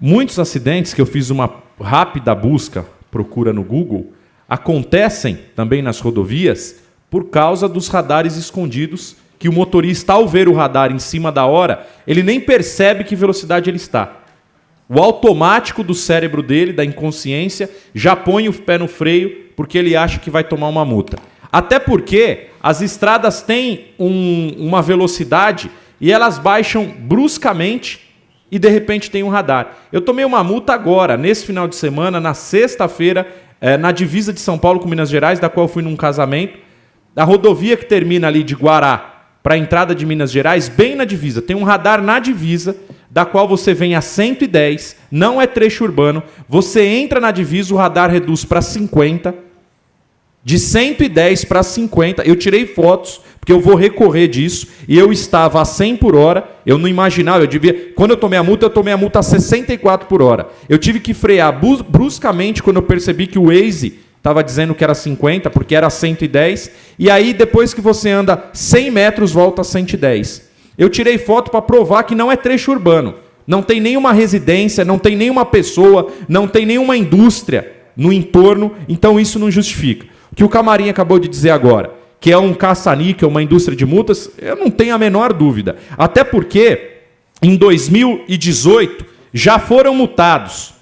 muitos acidentes que eu fiz uma rápida busca, procura no Google, acontecem também nas rodovias por causa dos radares escondidos, que o motorista, ao ver o radar em cima da hora, ele nem percebe que velocidade ele está. O automático do cérebro dele, da inconsciência, já põe o pé no freio porque ele acha que vai tomar uma multa. Até porque as estradas têm uma velocidade e elas baixam bruscamente e de repente tem um radar. Eu tomei uma multa agora, nesse final de semana, na sexta-feira, na divisa de São Paulo com Minas Gerais, da qual eu fui num casamento. A rodovia que termina ali de Guará para a entrada de Minas Gerais, bem na divisa, tem um radar na divisa, da qual você vem a 110, não é trecho urbano, você entra na divisa, o radar reduz para 50, de 110 para 50, eu tirei fotos, porque eu vou recorrer disso, e eu estava a 100 por hora, eu não imaginava, quando eu tomei a multa a 64 por hora. Eu tive que frear bruscamente quando eu percebi que o Waze estava dizendo que era 50, porque era 110, e aí depois que você anda 100 metros, volta a 110. Eu tirei foto para provar que não é trecho urbano, não tem nenhuma residência, não tem nenhuma pessoa, não tem nenhuma indústria no entorno, então isso não justifica. O que o Camarim acabou de dizer agora, que é um caça-níquel, uma indústria de multas, eu não tenho a menor dúvida. Até porque, em 2018, já foram multados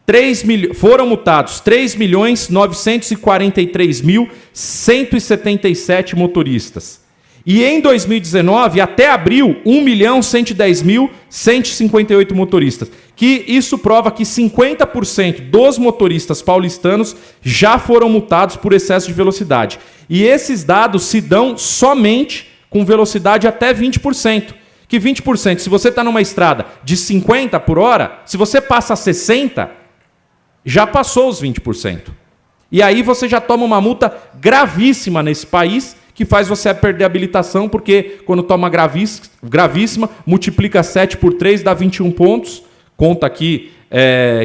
3.943.177 motoristas. E em 2019, até abril, 1.110.158 motoristas. Que isso prova que 50% dos motoristas paulistanos já foram multados por excesso de velocidade. E esses dados se dão somente com velocidade até 20%. Que 20%, se você está numa estrada de 50 por hora, se você passa a 60, já passou os 20%. E aí você já toma uma multa gravíssima nesse país, que faz você perder a habilitação, porque quando toma gravíssima, multiplica 7 por 3, dá 21 pontos, conta aqui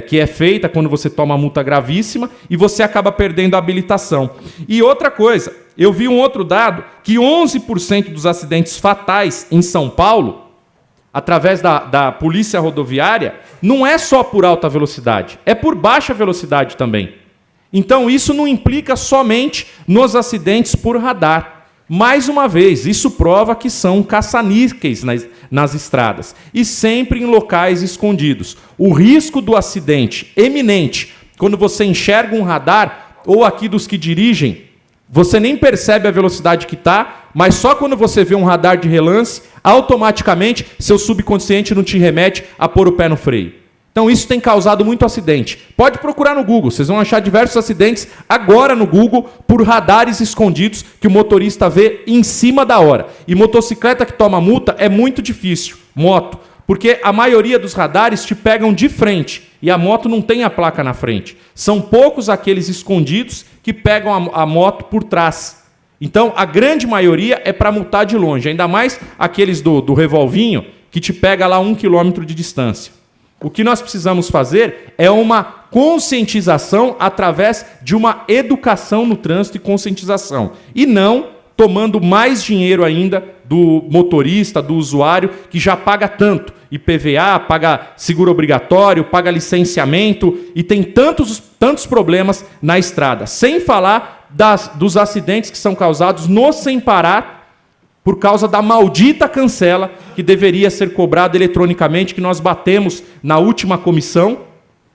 que é feita quando você toma multa gravíssima, e você acaba perdendo a habilitação. E outra coisa, eu vi um outro dado, que 11% dos acidentes fatais em São Paulo, através da polícia rodoviária, não é só por alta velocidade, é por baixa velocidade também. Então isso não implica somente nos acidentes por radar. Mais uma vez, isso prova que são caça-níqueis nas estradas, e sempre em locais escondidos. O risco do acidente eminente, quando você enxerga um radar, ou aqui dos que dirigem, você nem percebe a velocidade que está, mas só quando você vê um radar de relance, automaticamente seu subconsciente não te remete a pôr o pé no freio. Então isso tem causado muito acidente. Pode procurar no Google, vocês vão achar diversos acidentes agora no Google por radares escondidos que o motorista vê em cima da hora. E motocicleta que toma multa é muito difícil, moto, porque a maioria dos radares te pegam de frente e a moto não tem a placa na frente. São poucos aqueles escondidos que pegam a moto por trás. Então a grande maioria é para multar de longe, ainda mais aqueles do revolvinho que te pega lá 1 quilômetro de distância. O que nós precisamos fazer é uma conscientização através de uma educação no trânsito e conscientização. E não tomando mais dinheiro ainda do motorista, do usuário, que já paga tanto. IPVA, paga seguro obrigatório, paga licenciamento e tem tantos problemas na estrada. Sem falar dos acidentes que são causados no sem parar, por causa da maldita cancela que deveria ser cobrada eletronicamente, que nós batemos na última comissão,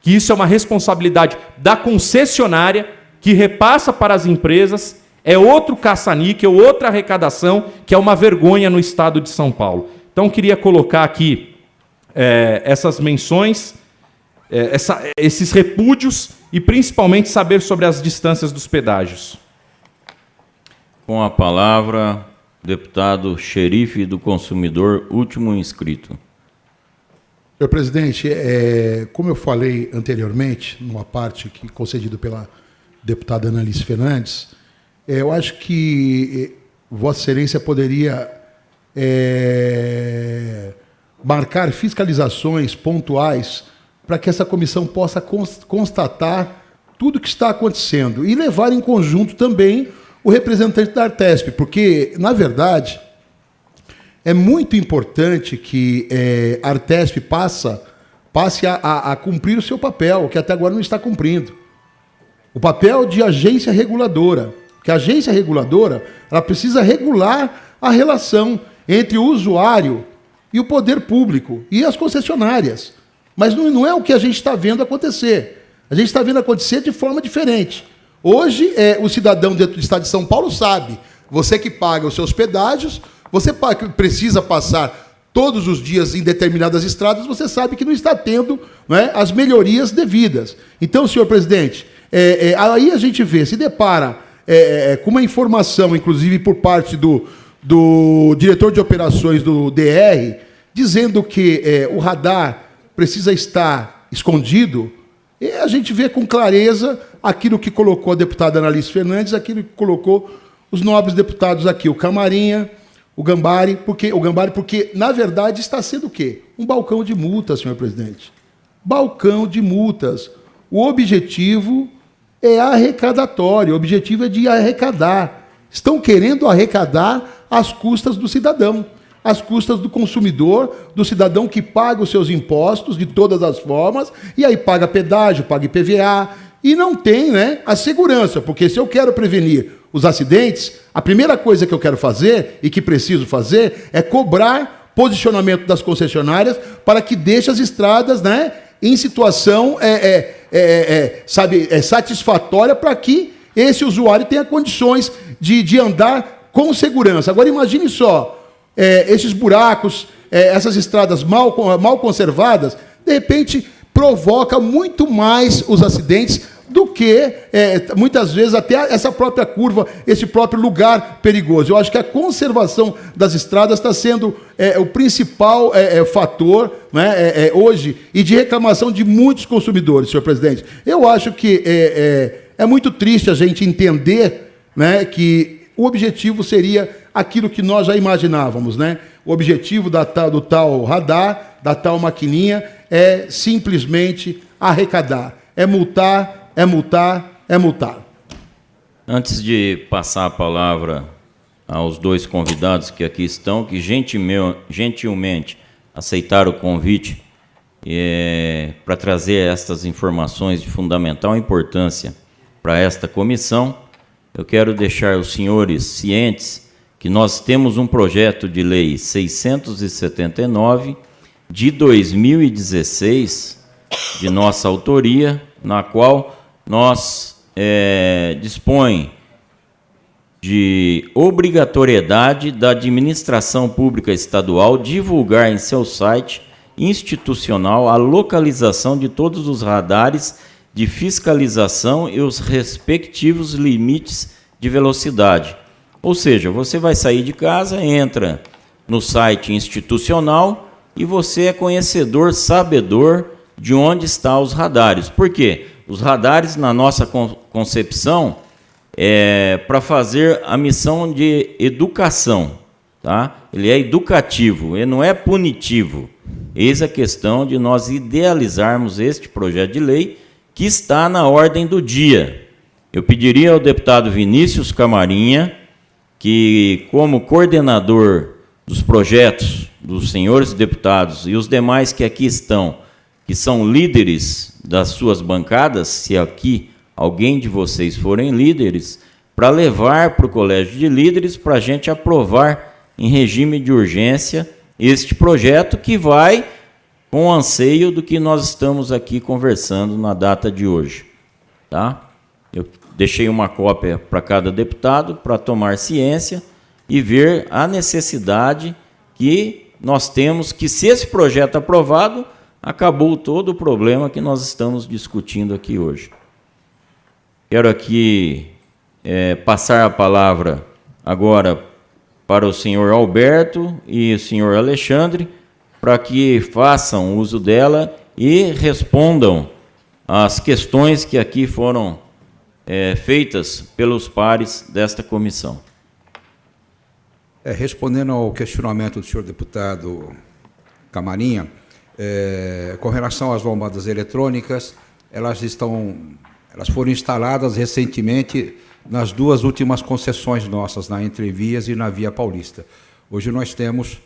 que isso é uma responsabilidade da concessionária, que repassa para as empresas, é outro caça-níquel, outra arrecadação, que é uma vergonha no estado de São Paulo. Então, queria colocar aqui essas menções, esses repúdios, e principalmente saber sobre as distâncias dos pedágios. Com a palavra, deputado Xerife do Consumidor, último inscrito. Senhor presidente, como eu falei anteriormente, numa parte concedida pela deputada Annalice Fernandes, eu acho que Vossa Excelência poderia marcar fiscalizações pontuais para que essa comissão possa constatar tudo o que está acontecendo e levar em conjunto também o representante da Artesp, porque, na verdade, é muito importante que a Artesp passe a cumprir o seu papel, que até agora não está cumprindo. O papel de agência reguladora, que a agência reguladora ela precisa regular a relação entre o usuário e o poder público e as concessionárias. Mas não é o que a gente está vendo acontecer. A gente está vendo acontecer de forma diferente. Hoje, o cidadão dentro do estado de São Paulo sabe, você que paga os seus pedágios, você precisa passar todos os dias em determinadas estradas, você sabe que não está tendo, né, as melhorias devidas. Então, senhor presidente, aí a gente se depara com uma informação, inclusive por parte do diretor de operações do DR, dizendo que o radar precisa estar escondido, e a gente vê com clareza aquilo que colocou a deputada Analice Fernandes, aquilo que colocou os nobres deputados aqui, o Camarinha, o Gambari, porque, na verdade, está sendo o quê? Um balcão de multas, senhor presidente. Balcão de multas. O objetivo é arrecadatório, o objetivo é de arrecadar. Estão querendo arrecadar às custas do cidadão, às custas do consumidor, do cidadão que paga os seus impostos de todas as formas, e aí paga pedágio, paga IPVA, e não tem, né, a segurança, porque se eu quero prevenir os acidentes, a primeira coisa que eu quero fazer, e que preciso fazer, é cobrar posicionamento das concessionárias para que deixe as estradas, né, em situação satisfatória para que esse usuário tenha condições de andar com segurança. Agora imagine só, esses buracos, essas estradas mal conservadas, de repente provoca muito mais os acidentes do que, muitas vezes, até essa própria curva, esse próprio lugar perigoso. Eu acho que a conservação das estradas está sendo o principal fator, né, hoje, e de reclamação de muitos consumidores, senhor presidente. Eu acho que é muito triste a gente entender, né, que o objetivo seria aquilo que nós já imaginávamos, né? O objetivo do tal radar, da tal maquininha, é simplesmente arrecadar, é multar, é multar, é multar. Antes de passar a palavra aos dois convidados que aqui estão, que gentilmente aceitaram o convite para trazer estas informações de fundamental importância para esta comissão, eu quero deixar os senhores cientes que nós temos um projeto de lei 679 de 2016, de nossa autoria, na qual nós dispõe de obrigatoriedade da administração pública estadual divulgar em seu site institucional a localização de todos os radares de fiscalização e os respectivos limites de velocidade. Ou seja, você vai sair de casa, entra no site institucional e você é conhecedor, sabedor de onde estão os radares. Por quê? Os radares, na nossa concepção, para fazer a missão de educação. Tá? Ele é educativo, ele não é punitivo. Eis a questão de nós idealizarmos este projeto de lei que está na ordem do dia. Eu pediria ao deputado Vinícius Camarinha que, como coordenador dos projetos dos senhores deputados e os demais que aqui estão, que são líderes das suas bancadas, se aqui alguém de vocês forem líderes, para levar para o Colégio de Líderes para a gente aprovar em regime de urgência este projeto que vai com o anseio do que nós estamos aqui conversando na data de hoje. Tá? Eu deixei uma cópia para cada deputado para tomar ciência e ver a necessidade que nós temos, que se esse projeto é aprovado, acabou todo o problema que nós estamos discutindo aqui hoje. Quero aqui passar a palavra agora para o senhor Alberto e o senhor Alexandre, para que façam uso dela e respondam às questões que aqui foram feitas pelos pares desta comissão. Respondendo ao questionamento do senhor deputado Camarinha, com relação às lombadas eletrônicas, elas foram instaladas recentemente nas duas últimas concessões nossas, na Entrevias e na Via Paulista. Hoje nós temos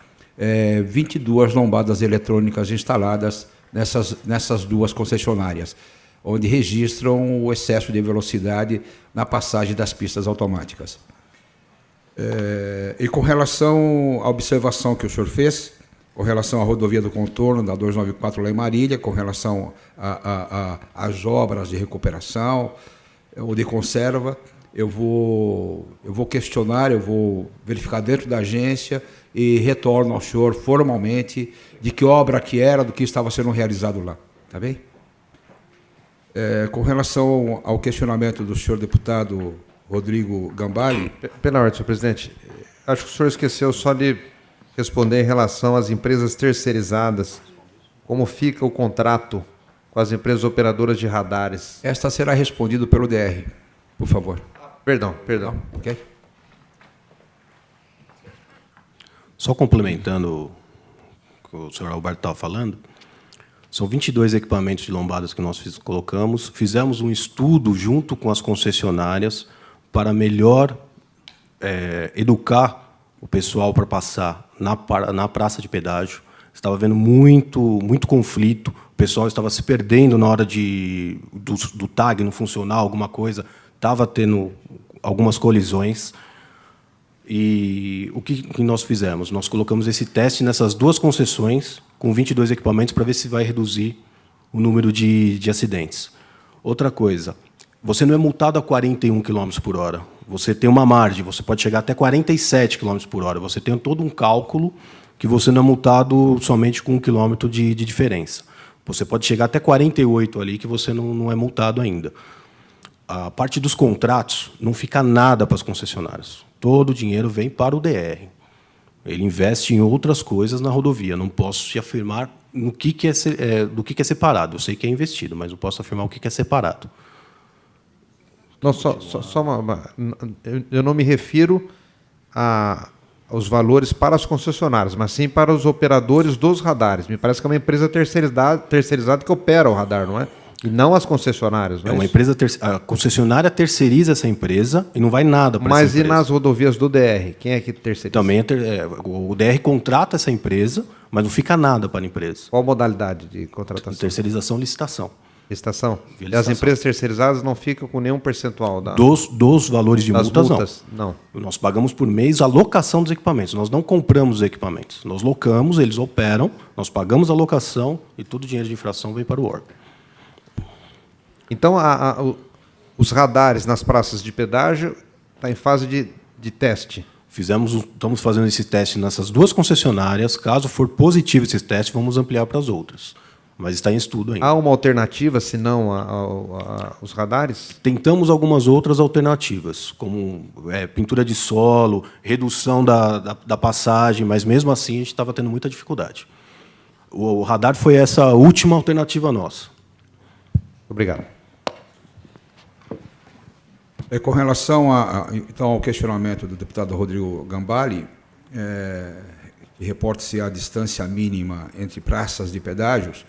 22 lombadas eletrônicas instaladas nessas duas concessionárias, onde registram o excesso de velocidade na passagem das pistas automáticas. E com relação à observação que o senhor fez, com relação à rodovia do contorno da 294 lá em Marília, com relação às obras de recuperação ou de conserva, eu vou questionar, eu vou verificar dentro da agência e retorno ao senhor formalmente de que obra que era, do que estava sendo realizado lá. Tá bem? Com relação ao questionamento do senhor deputado Rodrigo Gambale... Pela ordem, senhor presidente, acho que o senhor esqueceu só de responder em relação às empresas terceirizadas. Como fica o contrato com as empresas operadoras de radares? Esta será respondida pelo DR, por favor. Perdão. Ok? Só complementando o que o senhor Alberto estava falando, são 22 equipamentos de lombadas que nós colocamos. Fizemos um estudo junto com as concessionárias para melhor educar o pessoal para passar na praça de pedágio. Estava havendo muito conflito, o pessoal estava se perdendo na hora do tag não funcionar, alguma coisa, estava tendo algumas colisões. E o que nós fizemos? Nós colocamos esse teste nessas duas concessões, com 22 equipamentos, para ver se vai reduzir o número de acidentes. Outra coisa, você não é multado a 41 km por hora. Você tem uma margem, você pode chegar até 47 km por hora. Você tem todo um cálculo que você não é multado somente com 1 km de diferença. Você pode chegar até 48 ali, que você não é multado ainda. A parte dos contratos não fica nada para as concessionárias. Todo o dinheiro vem para o DR. Ele investe em outras coisas na rodovia. Não posso te afirmar do que é separado. Eu sei que é investido, mas não posso afirmar o que é separado. Não, eu não me refiro aos valores para as concessionárias, mas sim para os operadores dos radares. Me parece que é uma empresa terceirizada que opera o radar, não é? E não as concessionárias. Não é uma empresa a concessionária terceiriza essa empresa e não vai nada para essa empresa. Mas e nas rodovias do DR? Quem é que terceiriza? Também o DR contrata essa empresa, mas não fica nada para a empresa. Qual modalidade de contratação? Terceirização, licitação. Licitação? E as empresas terceirizadas não ficam com nenhum percentual dos valores de multas, não. Nós pagamos por mês a locação dos equipamentos. Nós não compramos os equipamentos. Nós locamos, eles operam, nós pagamos a locação e todo o dinheiro de infração vem para o órgão. Então, os radares nas praças de pedágio estão em fase de teste? Estamos fazendo esse teste nessas duas concessionárias. Caso for positivo esse teste, vamos ampliar para as outras. Mas está em estudo ainda. Há uma alternativa, se não os radares? Tentamos algumas outras alternativas, como pintura de solo, redução da passagem, mas mesmo assim a gente estava tendo muita dificuldade. O radar foi essa última alternativa nossa. Obrigado. Com relação então, ao questionamento do deputado Rodrigo Gambale, que reporta-se a distância mínima entre praças de pedágios,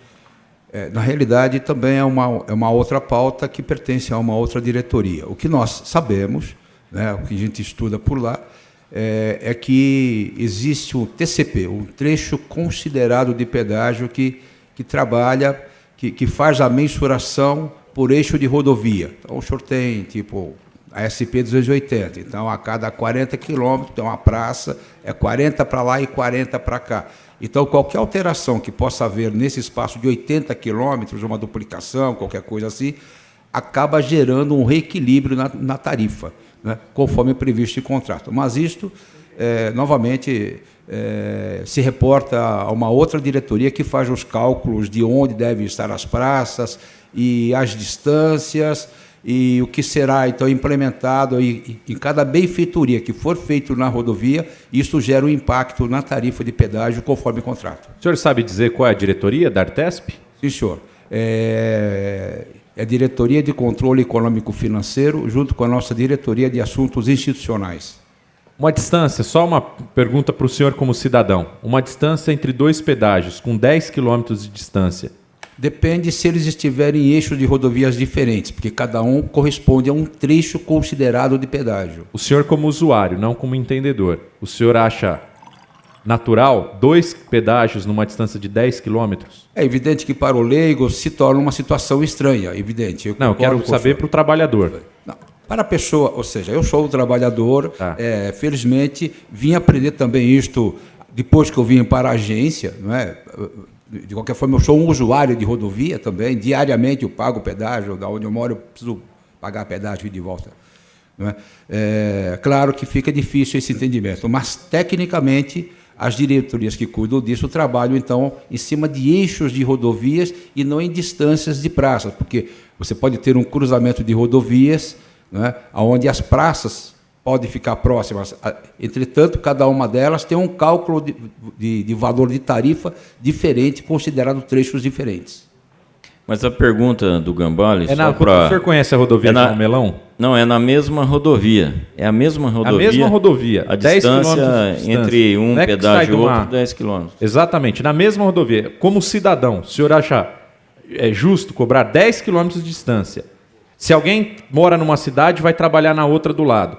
na realidade também é uma outra pauta que pertence a uma outra diretoria. O que nós sabemos, né, o que a gente estuda por lá, é que existe um TCP, um trecho considerado de pedágio que trabalha, que faz a mensuração por eixo de rodovia. Então, o senhor tem, tipo, a SP 280. Então, a cada 40 quilômetros tem uma praça, 40 para lá e 40 para cá. Então, qualquer alteração que possa haver nesse espaço de 80 quilômetros, uma duplicação, qualquer coisa assim, acaba gerando um reequilíbrio na tarifa, né, conforme previsto em contrato. Mas isto, novamente, se reporta a uma outra diretoria que faz os cálculos de onde devem estar as praças e as distâncias e o que será, então, implementado em cada benfeitoria que for feito na rodovia. Isso gera um impacto na tarifa de pedágio conforme contrato. O senhor sabe dizer qual é a diretoria da Artesp? Sim, senhor. É a Diretoria de Controle Econômico Financeiro, junto com a nossa Diretoria de Assuntos Institucionais. Uma distância, só uma pergunta para o senhor como cidadão. Uma distância entre dois pedágios, com 10 quilômetros de distância. Depende se eles estiverem em eixos de rodovias diferentes, porque cada um corresponde a um trecho considerado de pedágio. O senhor como usuário, não como entendedor, o senhor acha natural 2 pedágios numa distância de 10 quilômetros? É evidente que para o leigo se torna uma situação estranha, evidente. Não, eu quero saber para o trabalhador. Não, para a pessoa, ou seja, eu sou um trabalhador, felizmente vim aprender também isto depois que eu vim para a agência, não é? De qualquer forma, eu sou um usuário de rodovia também, diariamente eu pago pedágio, da onde eu moro eu preciso pagar pedágio e de volta. Não é? Claro que fica difícil esse entendimento, mas tecnicamente as diretorias que cuidam disso trabalham, então, em cima de eixos de rodovias e não em distâncias de praças, porque você pode ter um cruzamento de rodovias, né, onde as praças podem ficar próximas. Entretanto, cada uma delas tem um cálculo de valor de tarifa diferente, considerando trechos diferentes. Mas a pergunta do Gambale... O senhor conhece a rodovia João Melão? Não, é na mesma rodovia. É a mesma rodovia. A mesma rodovia. A distância entre um pedágio e outro, 10 quilômetros. Exatamente, na mesma rodovia. Como cidadão, o senhor acha justo cobrar 10 quilômetros de distância? Se alguém mora numa cidade, vai trabalhar na outra do lado.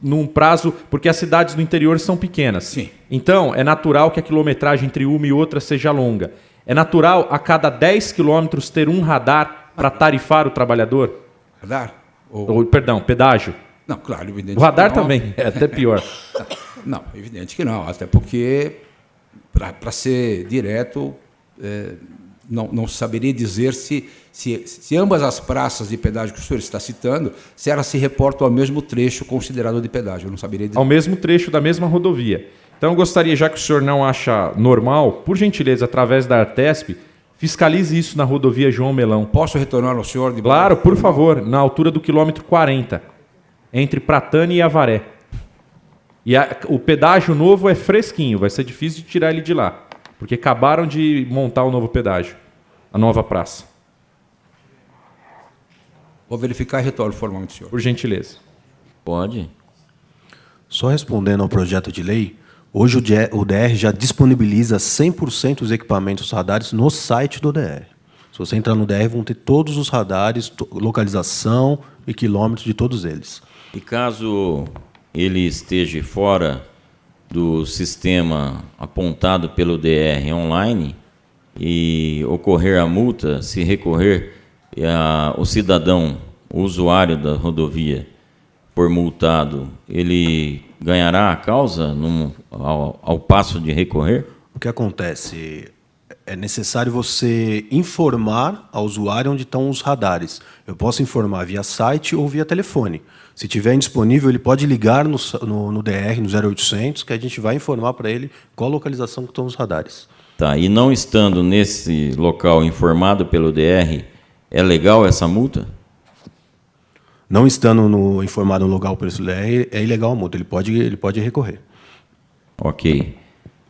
Num prazo, porque as cidades do interior são pequenas. Sim. Então, é natural que a quilometragem entre uma e outra seja longa. É natural a cada 10 quilômetros ter um radar para tarifar o trabalhador? Radar? Perdão, pedágio. Não, claro, evidente. O radar que não. também, é até pior. Não, evidente que não, até porque, para ser direto, não saberia dizer se ambas as praças de pedágio que o senhor está citando, se elas se reportam ao mesmo trecho considerado de pedágio, eu não saberia dizer. Ao mesmo trecho da mesma rodovia. Então eu gostaria, já que o senhor não acha normal, por gentileza, através da Artesp, fiscalize isso na rodovia João Melão. Posso retornar ao senhor? Claro, por favor, na altura do quilômetro 40, entre Pratane e Avaré. E o pedágio novo é fresquinho, vai ser difícil de tirar ele de lá, porque acabaram de montar o novo pedágio, a nova praça. Vou verificar e retorno formalmente, senhor. Por gentileza. Pode. Só respondendo ao projeto de lei, hoje o DR já disponibiliza 100% dos equipamentos radares no site do DR. Se você entrar no DR, vão ter todos os radares, localização e quilômetros de todos eles. E caso ele esteja fora do sistema apontado pelo DR online e ocorrer a multa, se recorrer, o cidadão, o usuário da rodovia, for multado, ele ganhará a causa ao passo de recorrer? O que acontece? É necessário você informar ao usuário onde estão os radares. Eu posso informar via site ou via telefone. Se tiver indisponível, ele pode ligar no DR, no 0800, que a gente vai informar para ele qual a localização que estão os radares. Tá, e não estando nesse local informado pelo DR, é legal essa multa? Não estando informado no local pelo DR, é ilegal a multa. Ele pode recorrer. Ok.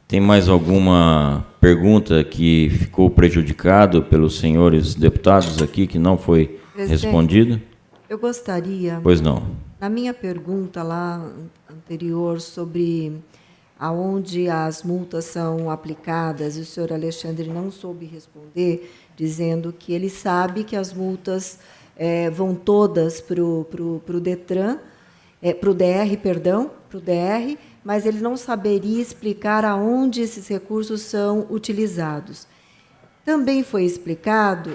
Tem mais alguma pergunta que ficou prejudicado pelos senhores deputados aqui que não foi respondida? Eu gostaria... Pois não. Na minha pergunta lá anterior sobre aonde as multas são aplicadas, e o senhor Alexandre não soube responder, dizendo que ele sabe que as multas vão todas para o Detran, para o DR, perdão, para o DR, mas ele não saberia explicar aonde esses recursos são utilizados. Também foi explicado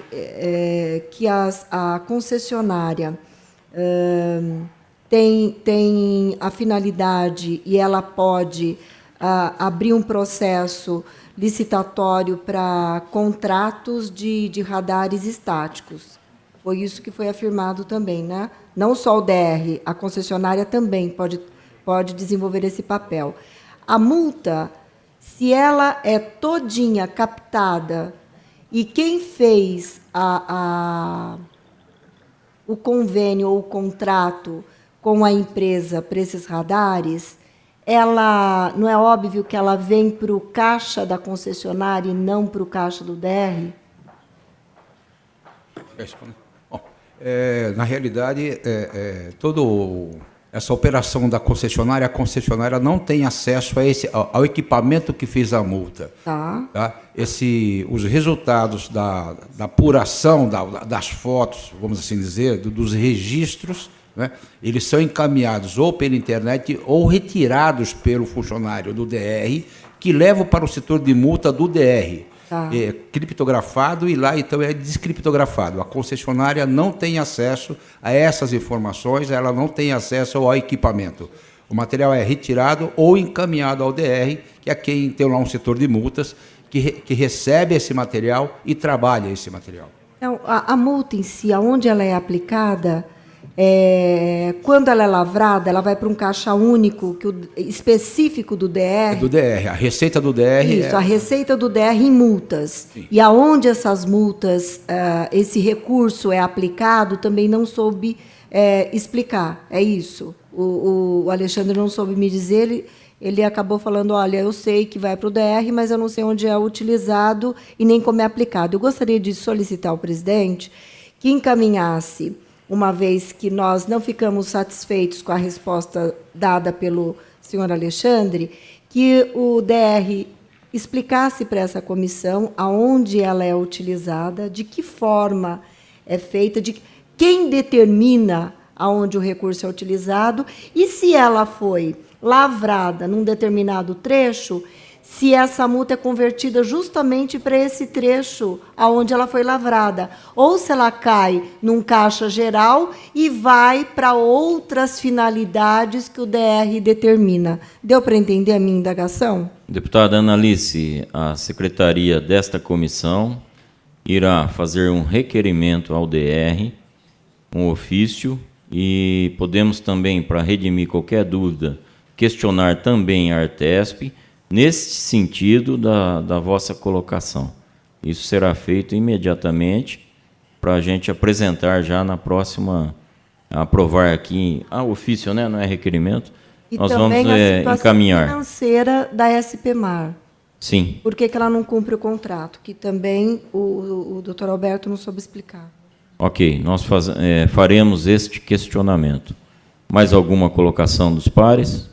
que a concessionária tem a finalidade e ela pode abrir um processo licitatório para contratos de radares estáticos. Foi isso que foi afirmado também, né? Não só o DR, a concessionária também pode desenvolver esse papel. A multa, se ela é todinha captada e quem fez o convênio ou o contrato com a empresa para esses radares, ela não é óbvio que ela vem para o caixa da concessionária e não para o caixa do DR? Bom, na realidade, todo essa operação da concessionária, a concessionária não tem acesso ao equipamento que fez a multa. Tá. Os resultados da apuração das fotos, vamos assim dizer, dos registros, né, eles são encaminhados ou pela internet ou retirados pelo funcionário do DR, que levam para o setor de multa do DR. É criptografado e lá então é descriptografado. A concessionária não tem acesso a essas informações, ela não tem acesso ao equipamento. O material é retirado ou encaminhado ao DR, que é quem tem lá um setor de multas, que recebe esse material e trabalha esse material. Então, a multa em si, aonde ela é aplicada, quando ela é lavrada, ela vai para um caixa único específico do DR? Do DR, a receita do DR. Isso, a receita do DR em multas. Sim. E aonde essas multas, esse recurso é aplicado, também não soube explicar. É isso? O Alexandre não soube me dizer, ele acabou falando, olha, eu sei que vai para o DR, mas eu não sei onde é utilizado e nem como é aplicado. Eu gostaria de solicitar ao presidente que encaminhasse, uma vez que nós não ficamos satisfeitos com a resposta dada pelo senhor Alexandre, que o DR explicasse para essa comissão aonde ela é utilizada, de que forma é feita, de quem determina aonde o recurso é utilizado e se ela foi lavrada num determinado trecho, se essa multa é convertida justamente para esse trecho aonde ela foi lavrada, ou se ela cai num caixa geral e vai para outras finalidades que o DR determina. Deu para entender a minha indagação? Deputada Analice, a secretaria desta comissão irá fazer um requerimento ao DR, um ofício, e podemos também, para redimir qualquer dúvida, questionar também a Artesp, nesse sentido da vossa colocação. Isso será feito imediatamente para a gente apresentar já na próxima, aprovar aqui, ofício, né? Não é requerimento, e nós também vamos a situação encaminhar. Financeira da SPMar. Sim. Por que ela não cumpre o contrato? Que também o doutor Alberto não soube explicar. Ok, nós faremos este questionamento. Mais alguma colocação dos pares?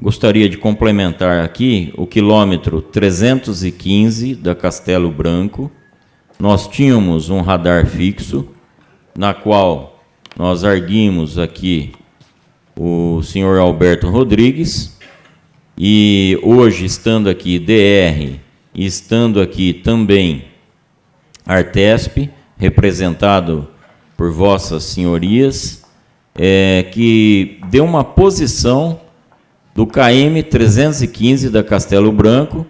Gostaria de complementar aqui o quilômetro 315 da Castelo Branco. Nós tínhamos um radar fixo, na qual nós arguimos aqui o senhor Alberto Rodrigues, e hoje, estando aqui DR e estando aqui também Artesp, representado por vossas senhorias, que deu uma posição do KM 315 da Castelo Branco,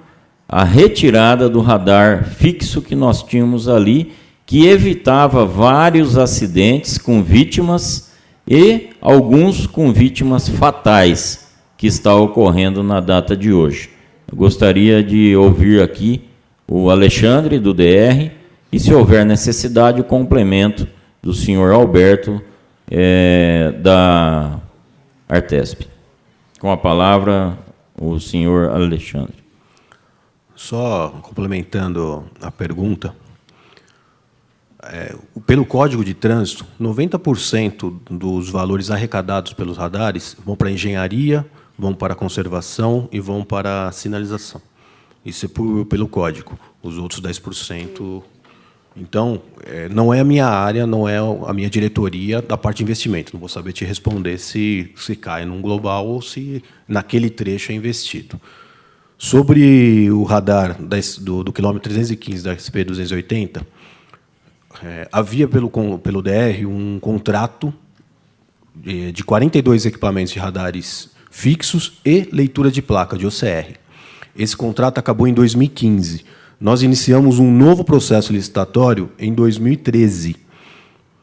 a retirada do radar fixo que nós tínhamos ali, que evitava vários acidentes com vítimas e alguns com vítimas fatais, que está ocorrendo na data de hoje. Eu gostaria de ouvir aqui o Alexandre, do DR, e, se houver necessidade, o complemento do senhor Alberto, da Artesp. Com a palavra, o senhor Alexandre. Só complementando a pergunta, pelo Código de Trânsito, 90% dos valores arrecadados pelos radares vão para a engenharia, vão para a conservação e vão para a sinalização. Isso é pelo Código. Os outros 10%... Então, não é a minha área, não é a minha diretoria da parte de investimento. Não vou saber te responder se cai num global ou se naquele trecho é investido. Sobre o radar do quilômetro 315 da SP-280, havia pelo DR um contrato de 42 equipamentos de radares fixos e leitura de placa, de OCR. Esse contrato acabou em 2015. Nós iniciamos um novo processo licitatório em 2013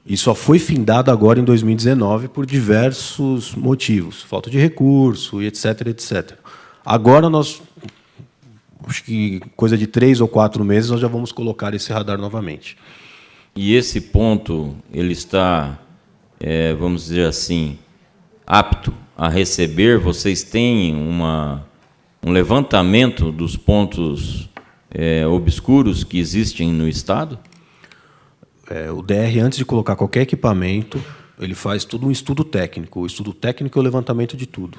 e só foi findado agora em 2019 por diversos motivos, falta de recurso e etc, etc. Agora nós, acho que coisa de 3 ou 4 meses, nós já vamos colocar esse radar novamente. E esse ponto, ele está, vamos dizer assim, apto a receber? Vocês têm um levantamento dos pontos obscuros que existem no Estado? O DR, antes de colocar qualquer equipamento, Ele faz todo um estudo técnico. O estudo técnico é o levantamento de tudo.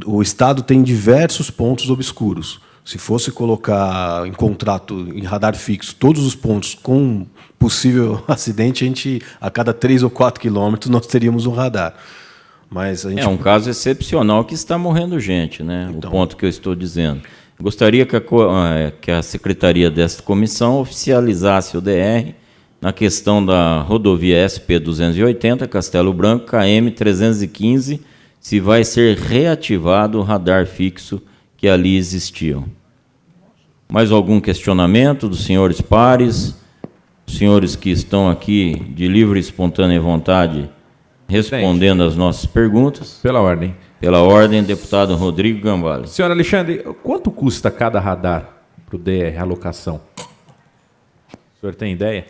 O Estado tem diversos pontos obscuros. Se fosse colocar em contrato, em radar fixo, todos os pontos com possível acidente, a cada 3 ou 4 quilômetros nós teríamos um radar. Mas a gente... É um caso excepcional que está morrendo gente, né? Então, o ponto que eu estou dizendo. Gostaria que a secretaria desta comissão oficializasse o DR na questão da rodovia SP-280, Castelo Branco, KM-315, se vai ser reativado o radar fixo que ali existiam. Mais algum questionamento dos senhores pares, senhores que estão aqui de livre e espontânea vontade respondendo às nossas perguntas? Pela ordem. Pela ordem, deputado Rodrigo Gambale. Senhor Alexandre, quanto custa cada radar para o DR, a alocação? O senhor tem ideia?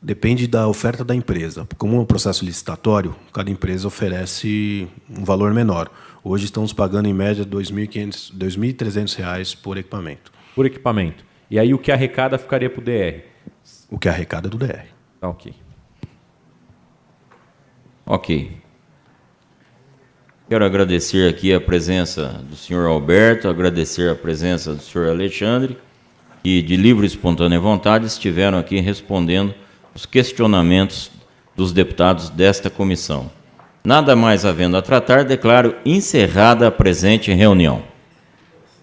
Depende da oferta da empresa. Como é um processo licitatório, cada empresa oferece um valor menor. Hoje estamos pagando, em média, R$ 2.300 por equipamento. Por equipamento. E aí o que arrecada ficaria para o DR? O que arrecada é do DR. Tá, ok. Ok. Quero agradecer aqui a presença do senhor Alberto, agradecer a presença do senhor Alexandre, que de livre e espontânea vontade estiveram aqui respondendo os questionamentos dos deputados desta comissão. Nada mais havendo a tratar, declaro encerrada a presente reunião.